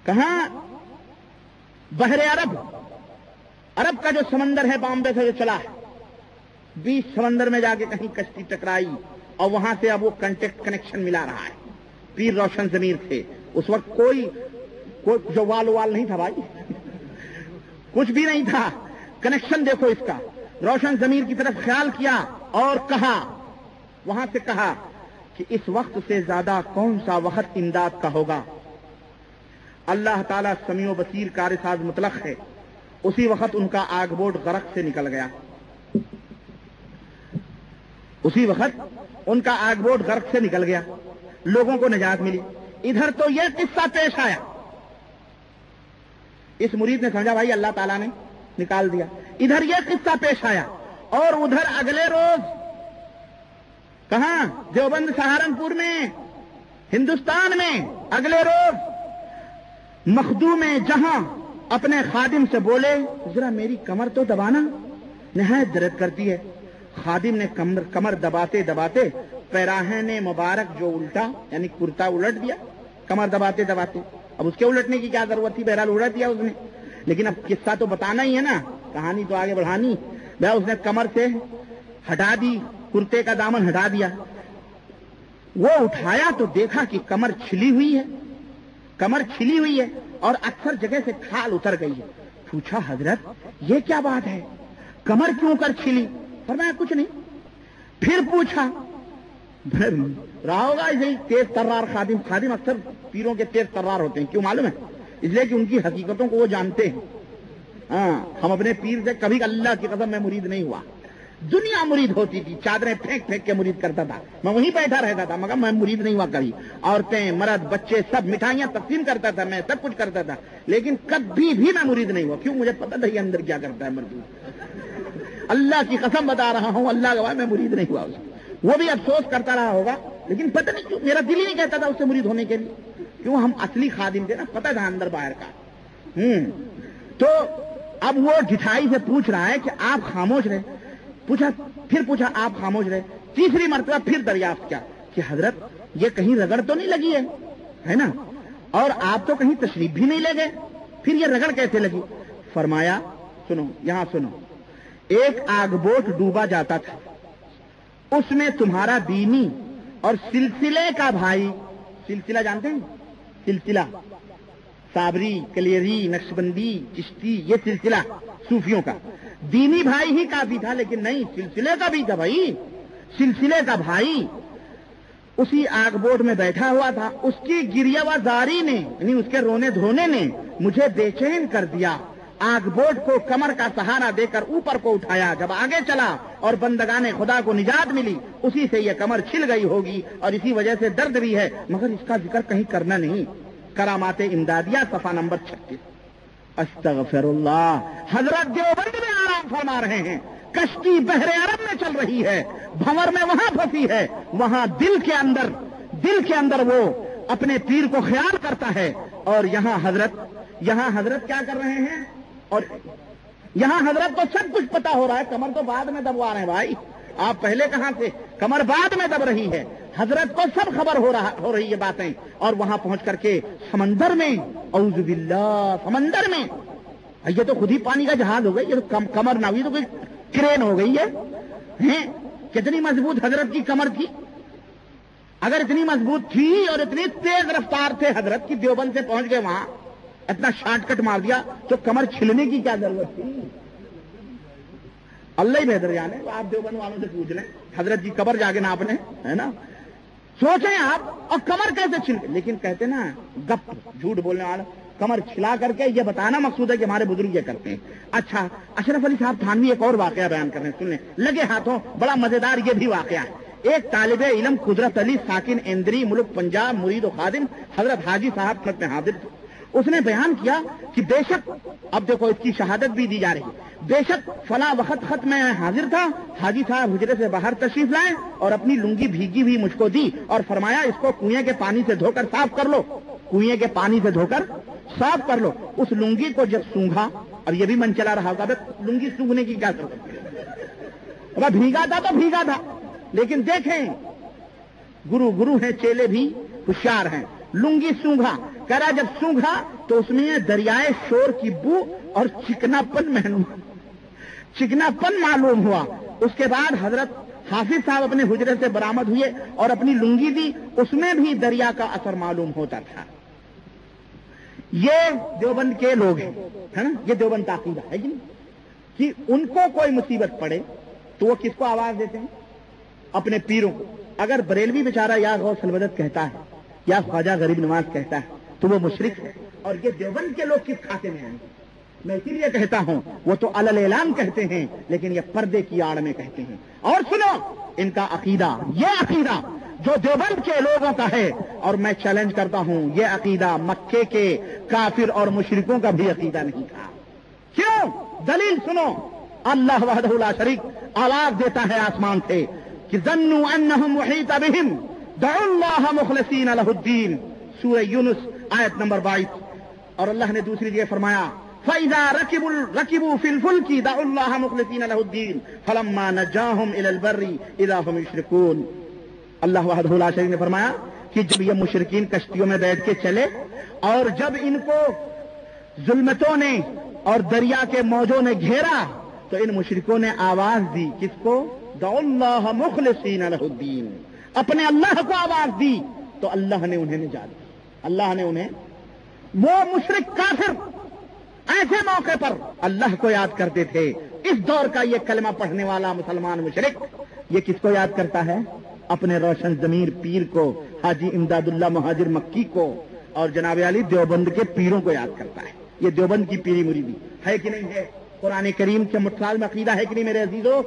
کہاں؟ بحر عرب کا جو سمندر ہے، بامبے سے جو چلا ہے، بیچ سمندر میں جا کے کہیں کشتی ٹکرائی اور وہاں سے اب وہ کنیکشن ملا رہا ہے. پیر روشن ضمیر تھے اس وقت، کوئی جو وال نہیں تھا بھائی، کچھ بھی نہیں تھا. کنیکشن دیکھو اس کا. روشن ضمیر کی طرف خیال کیا اور کہا، وہاں سے کہا کہ اس وقت سے زیادہ کون سا وقت امداد کا ہوگا؟ اللہ تعالیٰ سمیع و بصیر کار ساز مطلق ہے. اسی وقت ان کا آگ بوٹ غرق سے نکل گیا. اسی وقت ان کا آگ بوٹ غرق سے نکل گیا، لوگوں کو نجات ملی. ادھر تو یہ قصہ پیش آیا اس مرید نے سمجھا بھائی اللہ تعالیٰ نے نکال دیا. ادھر یہ قصہ پیش آیا اور ادھر اگلے روز کہاں؟ دیوبند سہارنپور میں، ہندوستان میں. اگلے روز مخدوم جہاں اپنے خادم سے بولے ذرا میری کمر تو دبانا، نہایت درد کرتی ہے. خادم نے کمر دباتے دباتے پیراہن مبارک جو الٹا یعنی کرتا الٹ دیا کمر دباتے دباتے. اب اس کے الٹنے کی کیا ضرورت تھی؟ بہرحال الٹ دیا اس نے. لیکن اب قصہ تو بتانا ہی ہے نا، کہانی تو آگے بڑھانی. اس نے کمر سے ہٹا دی، کرتے کا دامن ہٹا دیا. وہ اٹھایا تو دیکھا کہ کمر چھلی ہوئی ہے، کمر چھلی ہوئی ہے اور اکثر جگہ سے کھال اتر گئی ہے. پوچھا حضرت یہ کیا بات ہے، کمر کیوں کر چھلی؟ فرمایا کچھ نہیں. پھر پوچھا، رہا ہوگا ایسے ہی تیز ترار خادم اکثر پیروں کے تیز ترار ہوتے ہیں. کیوں معلوم ہے؟ اس لیے کہ ان کی حقیقتوں کو وہ جانتے ہیں. ہاں، ہم اپنے پیر سے کبھی اللہ کی قسم میں مرید نہیں ہوا. دنیا مرید ہوتی تھی، چادریں پھینک پھینک کے مرید کرتا تھا، میں وہیں بیٹھا رہتا تھا، مگر میں مرید نہیں ہوا کبھی. عورتیں مرد بچے سب مٹھائیاں تقسیم کرتا تھا، میں سب کچھ کرتا تھا، لیکن کبھی بھی میں مرید نہیں ہوا. کیوں؟ مجھے پتہ تھا یہ اندر کیا کرتا ہے مردود. اللہ کی قسم بتا رہا ہوں، اللہ گواہ میں مرید نہیں ہوا. وہ بھی افسوس کرتا رہا ہوگا، لیکن پتہ نہیں کیوں میرا دل ہی نہیں کہتا تھا اس سے مرید ہونے کے لیے. کیوں؟ ہم اصلی خادم تھے نا، پتہ تھا اندر باہر کا. تو اب وہ ڈٹھائی سے پوچھ رہا ہے کہ آپ خاموش رہے. پھر پوچھا آپ خاموش رہے. تیسری مرتبہ پھر دریافت کیا کہ حضرت یہ کہیں رگڑ تو نہیں لگی ہے نا، اور آپ تو کہیں تشریف بھی نہیں لے گئے، پھر یہ رگڑ کیسے لگی؟ فرمایا سنو، یہاں سنو. ایک آگ بوٹ ڈوبا جاتا تھا، اس میں تمہارا بینی اور سلسلے کا بھائی، سلسلہ جانتے ہیں؟ سلسلہ صابری، کلیری، نقشبندی، چشتی، یہ سلسلہ صوفیوں کا. دینی بھائی ہی کافی تھا، لیکن نہیں، سلسلے کا بھی تھا بھائی، سلسلے کا بھائی اسی آگ بوٹ میں بیٹھا ہوا تھا. اس کی گریہ و زاری نے یعنی اس کے رونے دھونے نے مجھے بے چین کر دیا. آگ بوٹ کو کمر کا سہارا دے کر اوپر کو اٹھایا. جب آگے چلا اور بندگان خدا کو نجات ملی، اسی سے یہ کمر چھل گئی ہوگی اور اسی وجہ سے درد بھی ہے، مگر اس کا ذکر کہیں کرنا نہیں. کرامات امدادیہ صفحہ نمبر 36. استغفر اللہ. حضرت دیوبند میں آرام فرما رہے ہیں، کشتی بحر عرب میں چل رہی ہے، بھنور میں وہاں پھنسی ہے، وہاں دل کے اندر وہ اپنے پیر کو خیال کرتا ہے. اور یہاں حضرت کیا کر رہے ہیں؟ اور یہاں حضرت کو سب کچھ پتا ہو رہا ہے. کمر تو بعد میں دبوا رہے ہیں بھائی، آپ پہلے کہاں سے؟ کمر بعد میں دب رہی ہے. حضرت کو سب خبر ہو رہی ہے باتیں. اور وہاں پہنچ کر کے سمندر میں، اعوذ باللہ، سمندر میں، یہ تو خود ہی پانی کا جہاز ہو گئی، یہ تو کمر نہ ہوئی تو کوئی کرین ہو گئی ہے. کتنی مضبوط حضرت کی کمر تھی. اگر اتنی مضبوط تھی اور اتنی تیز رفتار تھے حضرت کی، دیوبند سے پہنچ گئے وہاں، اتنا شارٹ کٹ مار دیا تو کمر چھلنے کی کیا ضرورت تھی؟ اللہ ہی بہتر جانے. آپ دیوبند والوں سے پوچھ لیں، حضرت جی قبر جا کے ناپنے ہے نا، سوچیں آپ. اور کمر کیسے چھل؟ لیکن کہتے نا گپ، جھوٹ بولنے والا، کمر چھلا کر کے یہ بتانا مقصود ہے کہ ہمارے بزرگ یہ کرتے ہیں. اچھا، اشرف علی صاحب تھانوی ایک اور واقعہ بیان کر رہے ہیں، سن لیں لگے ہاتھوں، بڑا مزیدار یہ بھی واقعہ ہے. ایک طالب علم قدرت علی ساکن اندری، ملک پنجاب، مرید و خادم حضرت حاجی صاحب خط میں حاضر تھے. اس نے بیان کیا کہ بے شک، اب دیکھو اس کی شہادت بھی دی جا رہی ہے، بے شک فلاں وقت خط میں حاضر تھا، حاجی صاحب حجرے سے باہر تشریف لائے اور اپنی لنگی بھیگی ہوئی مجھ کو دی اور فرمایا اس کو کنویں کے پانی سے دھو کر صاف کر لو. کنویں کے پانی سے دھو کر صاف کر لو. اس لنگی کو جب سونگھا، اب یہ بھی من چلا رہا ہوگا لنگی سونگھنے کی کیا ضرورت ہے، بھیگا تھا تو بھیگا تھا. لیکن دیکھیں گرو ہیں، چیلے بھی ہوشیار ہیں. لنگی سونگھا، کہہ رہا جب سونگھا تو اس میں دریائے شور کی بو اور چکناپن معلوم ہوا. اس کے بعد حضرت حافظ صاحب اپنے حجرے سے برآمد ہوئے اور اپنی لنگی دی، اس میں بھی دریا کا اثر معلوم ہوتا تھا. یہ دیوبند کے لوگ ہیں، ہے نا، یہ دیوبند کا عقیدہ ہے کہ ان کو کوئی مصیبت پڑے تو وہ کس کو آواز دیتے ہیں؟ اپنے پیروں کو. اگر بریلوی بیچارہ یا غوث المدد کہتا ہے یا خواجہ غریب نواز کہتا ہے تو وہ مشرک ہے. اور یہ دیوبند کے لوگ کس کھاتے میں آئیں گے؟ میں اسی لیے کہتا ہوں وہ تو علل اعلان کہتے ہیں، لیکن یہ پردے کی آڑ میں کہتے ہیں. اور سنو ان کا عقیدہ، یہ عقیدہ جو دیوبند کے لوگوں کا ہے، اور میں چیلنج کرتا ہوں یہ عقیدہ مکے کے کافر اور مشرکوں کا بھی عقیدہ نہیں تھا۔ کیوں؟ دلیل سنو، اللہ وحدہ لا شریک آواز دیتا ہے آسمان سے کہ ظنوا انہم محیط بہم دعوا اللہ مخلصین لہ الدین، سورہ یونس آیت نمبر 22۔ اور اللہ نے دوسری جگہ فرمایا فَإِذَا رَكِبُوا فِي الْفُلْكِ دَعُوا اللَّهَ مُخْلِصِينَ لَهُ الدِّينَ فَلَمَّا نَجَّاهُمْ إِلَى الْبَرِّ إِذَا هُمْ يُشْرِكُونَ۔ اللہ وحدہ لا شریک نے فرمایا کہ جب یہ مشرکین کشتیوں میں بیٹھ کے چلے اور جب ان کو ظلمتوں نے اور دریا کے موجوں نے گھیرا تو ان مشرکوں نے آواز دی، کس کو؟ دعوا اللہ مخلصین لہ الدین، اپنے اللہ کو آواز دی تو اللہ نے انہیں نجات دی۔ اللہ نے انہیں، وہ مشرک کافر ایسے موقع پر اللہ کو یاد کرتے تھے۔ اس دور کا یہ کلمہ پڑھنے والا مسلمان مشرک یہ کس کو یاد کرتا ہے؟ اپنے روشن ضمیر پیر کو، حاجی امداد اللہ مہاجر مکی کو، اور جناب علی دیوبند کے پیروں کو یاد کرتا ہے۔ یہ دیوبند کی پیری مریدی ہے کہ نہیں ہے؟ قرآن کریم کے متعلق عقیدہ ہے کہ نہیں میرے عزیزوں،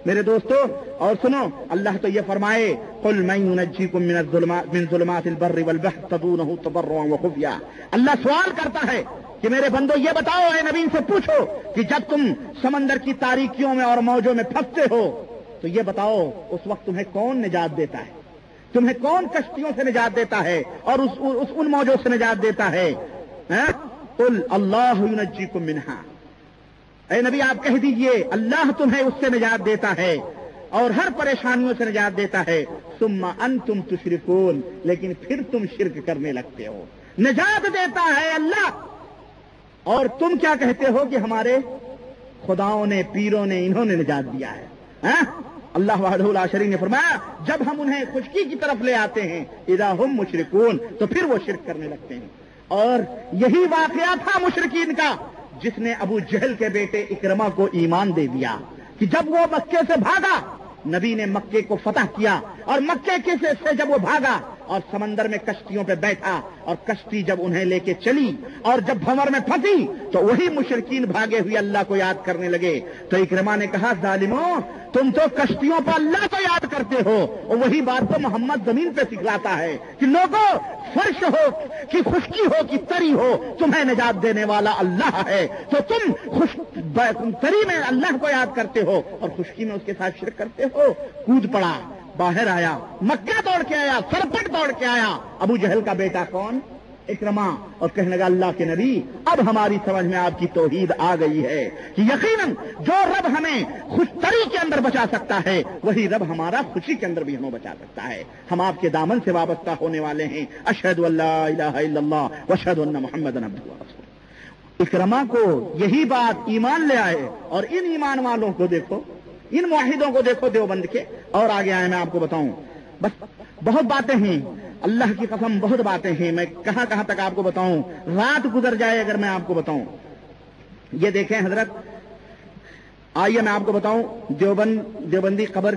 میرے دوستو؟ اور سنو، اللہ تو یہ فرمائے قل من ينجيكم من ظلمات البر والبحر تدعونه تضرعا وخفيا۔ اللہ سوال کرتا ہے کہ میرے بندو یہ بتاؤ، اے نبی سے پوچھو کہ جب تم سمندر کی تاریکیوں میں اور موجوں میں پھنستے ہو تو یہ بتاؤ اس وقت تمہیں کون نجات دیتا ہے؟ تمہیں کون کشتیوں سے نجات دیتا ہے اور ان موجوں سے نجات دیتا ہے؟ قل اللہ ينجيكم منها، اے نبی آپ کہہ دیجئے اللہ تمہیں اس سے نجات دیتا ہے اور ہر پریشانیوں سے نجات دیتا ہے۔ ثم انتم تشرکون، لیکن پھر تم شرک کرنے لگتے ہو۔ نجات دیتا ہے اللہ اور تم کیا کہتے ہو کہ ہمارے خداؤں نے، پیروں نے، انہوں نے نجات دیا ہے۔ اللہ وحدہ لا شریک نے فرمایا جب ہم انہیں خشکی کی طرف لے آتے ہیں اذا ہم مشرکون، تو پھر وہ شرک کرنے لگتے ہیں۔ اور یہی واقعہ تھا مشرکین کا جس نے ابو جہل کے بیٹے اکرمہ کو ایمان دے دیا کہ جب وہ مکے سے بھاگا، نبی نے مکے کو فتح کیا، اور مکے سے جب وہ بھاگا اور سمندر میں کشتیوں پہ بیٹھا اور کشتی جب انہیں لے کے چلی اور جب بھنور میں پھنسی تو وہی مشرکین بھاگے ہوئے اللہ کو یاد کرنے لگے۔ تو اکرمہ نے کہا ظالموں، تم تو کشتیوں پر اللہ کو یاد کرتے ہو اور وہی بات تو محمد زمین پہ سکھلاتا ہے کہ لوگوں، فرش ہو کہ خشکی ہو کہ تری ہو، تمہیں نجات دینے والا اللہ ہے۔ تو تم تری میں اللہ کو یاد کرتے ہو اور خشکی میں اس کے ساتھ شرک کرتے ہو۔ کود پڑا، باہر آیا، مکہ دوڑ کے آیا، سرپٹ دوڑ کے آیا، ابو جہل کا بیٹا کون؟ اکرمہ، اور کہنے لگا اللہ کے نبی اب ہماری سمجھ میں آپ کی توحید آ گئی ہے کہ یقیناً جو رب ہمیں خوش تری کے اندر بچا سکتا ہے وہی رب ہمارا خوشی کے اندر بھی ہمیں بچا سکتا ہے۔ ہم آپ کے دامن سے وابستہ ہونے والے ہیں۔ اشہد ان لا الہ الا اللہ واشہد ان محمدا عبدہ ورسولہ۔ اکرمہ کو یہی بات ایمان لے آئے، اور ان ایمان والوں کو دیکھو، ان موحدوں کو دیکھو دیوبند کے، اور آگے آئے میں آپ کو بتاؤں۔ بس بہت باتیں ہیں، اللہ کی قسم بہت باتیں ہیں، میں کہاں کہاں تک آپ کو بتاؤں، رات گزر جائے اگر میں آپ کو بتاؤں۔ یہ دیکھیں حضرت، آئیے میں آپ کو بتاؤں، دیوبندی قبر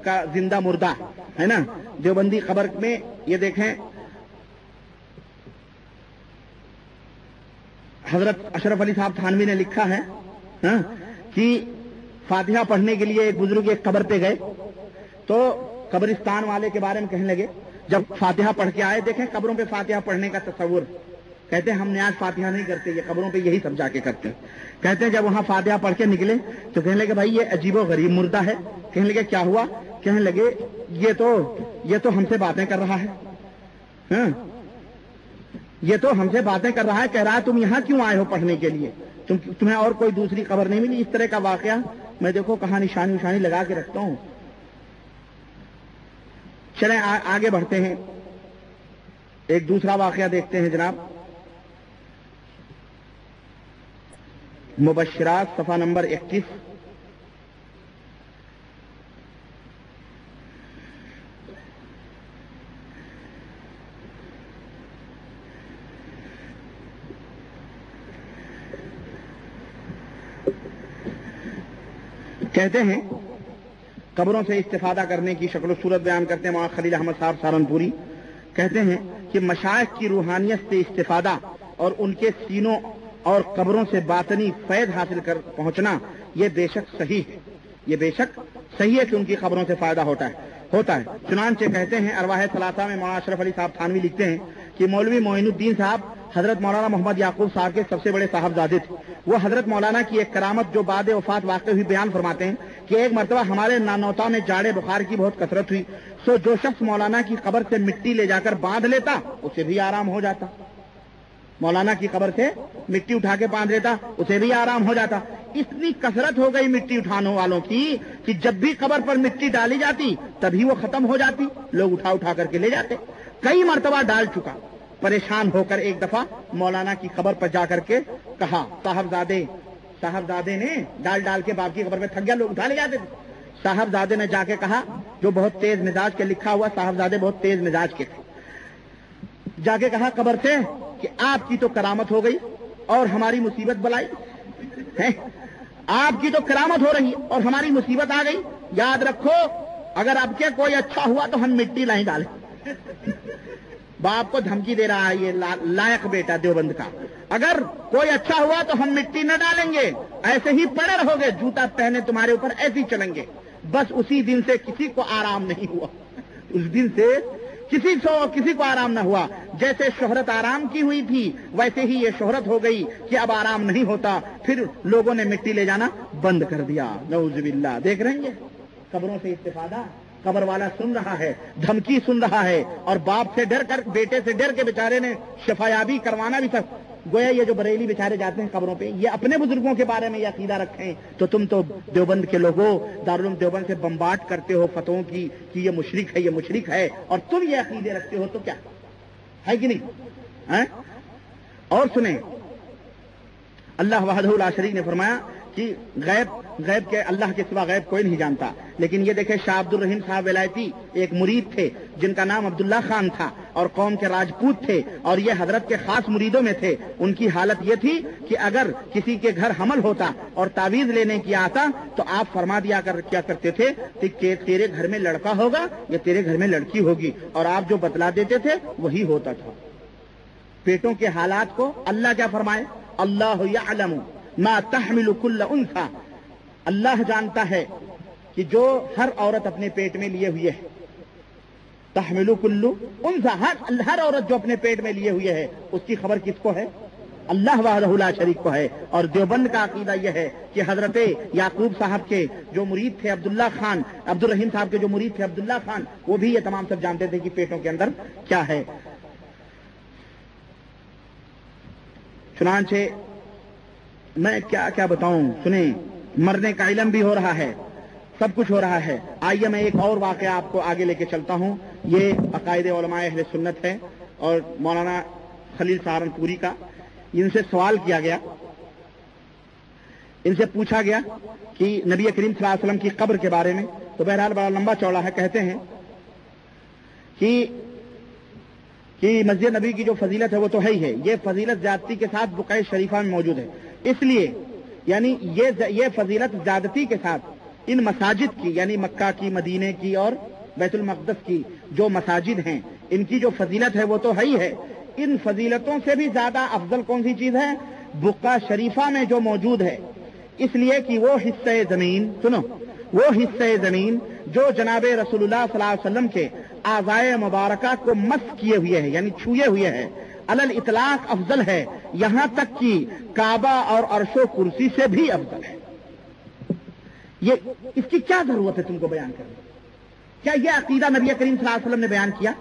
کا زندہ مردہ ہے نا، دیوبندی قبر میں یہ دیکھیں حضرت اشرف علی صاحب تھانوی نے لکھا ہے کہ فاتحہ پڑھنے کے لیے ایک بزرگ ایک قبر پہ گئے تو قبرستان والے کے بارے میں کہنے لگے، جب فاتحہ پڑھ کے آئے، دیکھیں قبروں پہ فاتحہ پڑھنے کا تصور، کہتے ہیں ہم نے آج فاتحہ نہیں کرتے، یہ قبروں پہ یہی سب جا کے کرتے ہیں۔ کہتے ہیں جب وہاں فاتحہ پڑھ کے نکلے تو کہنے لگے بھائی یہ عجیب و غریب مردہ ہے۔ کہنے لگے کیا ہوا؟ کہنے لگے یہ تو ہم سے باتیں کر رہا ہے، یہ تو ہم سے باتیں کر رہا ہے، کہہ رہا ہے تم یہاں کیوں آئے ہو پڑھنے کے لیے، تمہیں اور کوئی دوسری خبر نہیں ملی؟ اس طرح کا واقعہ میں دیکھو کہاں نشانی لگا کے رکھتا ہوں۔ چلیں آگے بڑھتے ہیں، ایک دوسرا واقعہ دیکھتے ہیں جناب۔ مبشرات صفحہ نمبر 21۔ کہتے ہیں قبروں سے استفادہ کرنے کی شکل و صورت بیان کرتے ہیں مولانا خلیل احمد صاحب سہارنپوری، کہتے ہیں کہ مشائخ کی روحانیت سے استفادہ اور ان کے سینوں اور قبروں سے باطنی فیض حاصل کر پہنچنا یہ بے شک صحیح ہے، یہ بے شک صحیح ہے کہ ان کی قبروں سے فائدہ ہوتا ہے۔ ہوتا ہے۔ چنانچہ کہتے ہیں ارواح ثلاثہ میں مولانا اشرف علی صاحب تھانوی لکھتے ہیں کہ مولوی معین الدین صاحب حضرت مولانا محمد یعقوب صاحب کے سب سے بڑے صاحبزادے تھے۔ وہ حضرت مولانا کی ایک کرامت جو بعد وفات واقع ہوئی بیان فرماتے ہیں کہ ایک مرتبہ ہمارے نانوتا میں جاڑے بخار کی بہت کثرت ہوئی، سو جو شخص مولانا کی قبر سے مٹی لے جا کر باندھ لیتا اسے بھی آرام ہو جاتا۔ مولانا کی قبر سے مٹی اٹھا کے باندھ لیتا اسے بھی آرام ہو جاتا۔ اتنی کثرت ہو گئی مٹی اٹھانے والوں کی کہ جب بھی قبر پر مٹی ڈالی جاتی تبھی وہ ختم ہو جاتی، لوگ اٹھا اٹھا کر کے لے جاتے۔ کئی مرتبہ ڈال چکا، پریشان ہو کر ایک دفعہ مولانا کی قبر پر جا کر کے کہا، صاحبزادے نے ڈال ڈال کے باپ کی قبر پہ تھک گیا، لوگ اٹھا لے جاتے تھے۔ صاحبزادے نے جا کے کہا، جو بہت تیز مزاج کے لکھا ہوا صاحبزادے بہت تیز مزاج کے تھے، جا کے کہا قبر سے کہ آپ کی تو کرامت ہو گئی اور ہماری مصیبت بلائی ہے، آپ کی تو کرامت ہو رہی اور ہماری مصیبت آ گئی، یاد رکھو اگر اب کے کوئی اچھا ہوا تو ہم مٹی نہیں ڈالیں۔ باپ کو دھمکی دے رہا ہے یہ لائق بیٹا دیوبند کا، اگر کوئی اچھا ہوا تو ہم مٹی نہ ڈالیں گے، ایسے ہی پڑے رہو گے، جوتا پہنے تمہارے اوپر ایسے ہی چلیں گے۔ بس اسی دن سے کسی کو آرام نہیں ہوا، اس دن سے کسی کو آرام نہ ہوا۔ جیسے شہرت آرام کی ہوئی تھی ویسے ہی یہ شہرت ہو گئی کہ اب آرام نہیں ہوتا، پھر لوگوں نے مٹی لے جانا بند کر دیا۔ نعوذ باللہ۔ دیکھ رہے ہیں قبروں سے استفادہ، قبر والا سن رہا ہے، دھمکی سن رہا ہے، اور باپ سے ڈر کر، بیٹے سے ڈر کے بیچارے نے شفایابی کروانا بھی تھا۔ گویا یہ جو بریلی بیچارے جاتے ہیں قبروں پہ، یہ اپنے بزرگوں کے بارے میں یہ عقیدہ رکھیں تو تم تو دیوبند کے لوگوں دارالعلوم دیوبند سے بمبارڈ کرتے ہو فتووں کی کہ یہ مشرک ہے، یہ مشرک ہے، اور تم یہ عقیدے رکھتے ہو تو کیا ہے کہ نہیں؟ اور سنیں، اللہ وحدہ لا شریک نے فرمایا کہ غیب کے اللہ کے سوا غیب کوئی نہیں جانتا۔ لیکن یہ دیکھیں شاہ عبد الرحیم صاحب ولایتی ایک مرید تھے جن کا نام عبداللہ خان تھا اور قوم کے راجپوت تھے، اور یہ حضرت کے خاص مریدوں میں تھے۔ ان کی حالت یہ تھی کہ اگر کسی کے گھر حمل ہوتا اور تعویذ لینے کی آتا تو آپ فرما دیا کیا کرتے تھے کہ تیرے گھر میں لڑکا ہوگا یا تیرے گھر میں لڑکی ہوگی، اور آپ جو بتلا دیتے تھے وہی ہوتا تھا۔ پیٹوں کے حالات کو اللہ کیا فرمائے؟ اللہ یعلم ما تحمل کل انثی، اللہ جانتا ہے کہ جو ہر عورت اپنے پیٹ میں لیے ہوئے ہے، تحمل کل انثی، ہر عورت جو اپنے پیٹ میں لیے ہوئے ہے اس کی خبر کس کو ہے؟ اللہ وحدہ لا شریک کو ہے۔ اور دیوبند کا عقیدہ یہ ہے کہ حضرت یعقوب صاحب کے جو مرید تھے عبداللہ خان، عبد الرحیم صاحب کے جو مرید تھے عبداللہ خان، وہ بھی یہ تمام سب جانتے تھے کہ پیٹوں کے اندر کیا ہے۔ چنانچہ میں کیا بتاؤں، سنیں، مرنے کا علم بھی ہو رہا ہے، سب کچھ ہو رہا ہے۔ آئیے میں ایک اور واقعہ آپ کو آگے لے کے چلتا ہوں۔ یہ عقائد علماء اہل سنت ہے اور مولانا خلیل سہارنپوری کا۔ ان سے سوال کیا گیا، ان سے پوچھا گیا کہ نبی کریم صلی اللہ علیہ وسلم کی قبر کے بارے میں، تو بہرحال بڑا لمبا چوڑا ہے۔ کہتے ہیں کہ مسجد نبی کی جو فضیلت ہے وہ تو ہے ہی ہے، یہ فضیلت زیادتی کے ساتھ بقعہ شریفہ میں موجود ہے، اس لیے یعنی یہ فضیلت زیادتی کے ساتھ ان مساجد کی، یعنی مکہ کی، مدینے کی اور بیت المقدس کی جو مساجد ہیں، ان کی جو فضیلت ہے وہ تو ہے ہی ہے، ان فضیلتوں سے بھی زیادہ افضل کون سی چیز ہے؟ بقعہ شریفہ میں جو موجود ہے، اس لیے کہ وہ حصہ زمین، سنو، وہ حصہ زمین جو جناب رسول اللہ صلی اللہ علیہ وسلم کے اعضائے مبارکہ کو مس کیے ہوئے ہے، یعنی چھوئے ہوئے ہے، علل اطلاق افضل ہے، یہاں تک کہ کعبہ اور عرش و کرسی سے بھی افضل ہے۔ یہ اس کی کیا ضرورت ہے تم کو بیان کرنے؟ کیا یہ عقیدہ نبی کریم صلی اللہ علیہ وسلم نے بیان کیا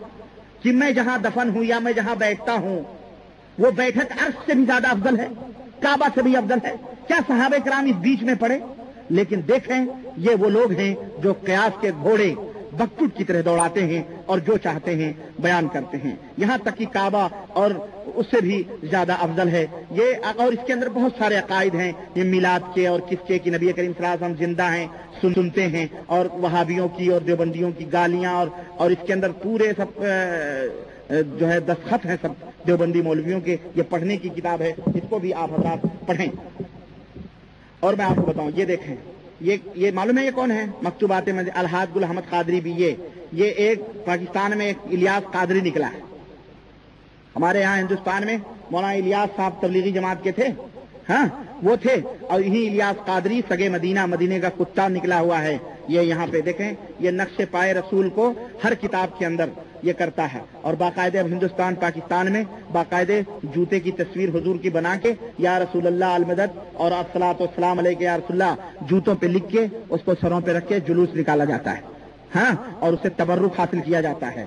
کہ میں جہاں دفن ہوں یا میں جہاں بیٹھتا ہوں وہ بیٹھک عرش سے بھی زیادہ افضل ہے، کعبہ سے بھی افضل ہے؟ کیا صحابہ کرام اس بیچ میں پڑے؟ لیکن دیکھیں یہ وہ لوگ ہیں جو قیاس کے گھوڑے بکٹوٹ کی طرح دوڑاتے ہیں اور جو چاہتے ہیں بیان کرتے ہیں، یہاں تک کہ کعبہ اور اس سے بھی زیادہ افضل ہے یہ۔ اور اس کے اندر بہت سارے عقائد ہیں، یہ میلاد کے اور کس کے کہ نبی کریم صلی اللہ علیہ وسلم زندہ ہیں سنتے ہیں، اور وہابیوں کی اور دیوبندیوں کی گالیاں، اور اس کے اندر پورے سب جو ہے دستخط ہیں سب دیوبندی مولویوں کے۔ یہ پڑھنے کی کتاب ہے، اس کو بھی آپ حضرات پڑھیں۔ اور میں آپ کو بتاؤں، یہ دیکھیں، یہ معلوم ہے یہ کون ہے؟ مکتوبات الحاج گل احمد قادری بھی، یہ ایک پاکستان میں ایک الیاس قادری نکلا ہے۔ ہمارے یہاں ہندوستان میں مولانا الیاس صاحب تبلیغی جماعت کے تھے، ہاں وہ تھے، اور یہی الیاس قادری سگے مدینہ کا کتا نکلا ہوا ہے، یہ یہاں پہ دیکھیں، یہ نقش پائے رسول کو ہر کتاب کے اندر یہ کرتا ہے، اور باقاعدہ ہندوستان پاکستان میں باقاعدہ جوتے کی تصویر حضور کی بنا کے یا رسول اللہ المدد اور الصلاۃ والسلام علیک یا رسول اللہ جوتوں پہ لکھ کے اس کو سروں پہ رکھ کے جلوس نکالا جاتا ہے، ہاں، اور اسے تبرک حاصل کیا جاتا ہے۔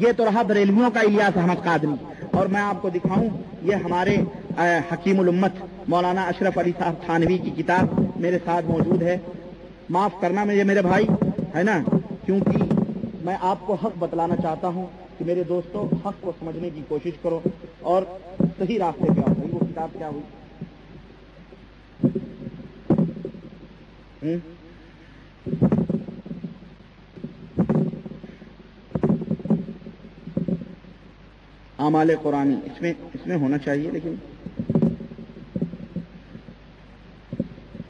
یہ تو رہا بریلویوں کا الیاس احمد قادری، اور میں آپ کو دکھاؤں یہ ہمارے حکیم الامت مولانا اشرف علی صاحب تھانوی کی کتاب میرے ساتھ موجود ہے۔ معاف کرنا مجھے میرے بھائی، ہے نا، کیونکہ میں آپ کو حق بتلانا چاہتا ہوں کہ میرے دوستوں حق کو سمجھنے کی کوشش کرو اور صحیح راستے پہ آؤ۔ وہ کتاب کیا ہوئی؟ اعمال قرآنی، اس میں ہونا چاہیے لیکن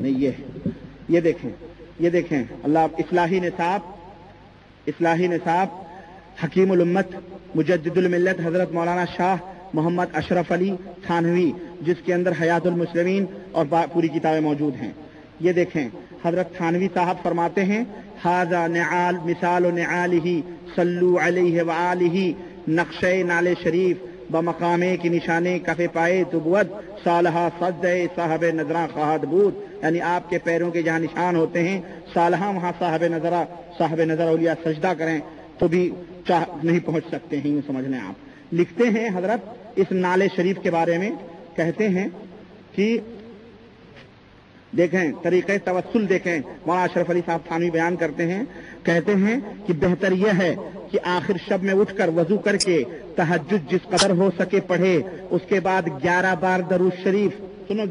نہیں، یہ دیکھیں اللہ اصلاحی نصاب حکیم الامت مجدد الملت حضرت مولانا شاہ محمد اشرف علی تھانوی، جس کے اندر حیات المسلمین اور پوری کتابیں موجود ہیں۔ یہ دیکھیں حضرت تھانوی صاحب فرماتے ہیں ھذا نعال مثال نعالہ صلو علیہ وآلہ نقشِ نال شریف بمقامے کی نشانے کف پائے تو بود صالحہ سجدہ صاحب نظراں خواہد بود، یعنی آپ کے پیروں کے جہاں نشان ہوتے ہیں صالحہ وہاں صاحب نظر اولیاء سجدہ کریں تو بھی نہیں پہنچ سکتے ہیں، یوں سمجھ لیں آپ۔ لکھتے ہیں حضرت اس نالے شریف کے بارے میں، کہتے ہیں کہ دیکھیں طریقہ توسل، دیکھیں مولانا اشرف علی صاحب تھانوی بیان کرتے ہیں، کہتے ہیں کہ بہتر یہ ہے کہ آخر شب میں اٹھ کر وضو کر کے تہجد جس قدر ہو سکے پڑھے، اس کے بعد 11 بار درود شریف، سنو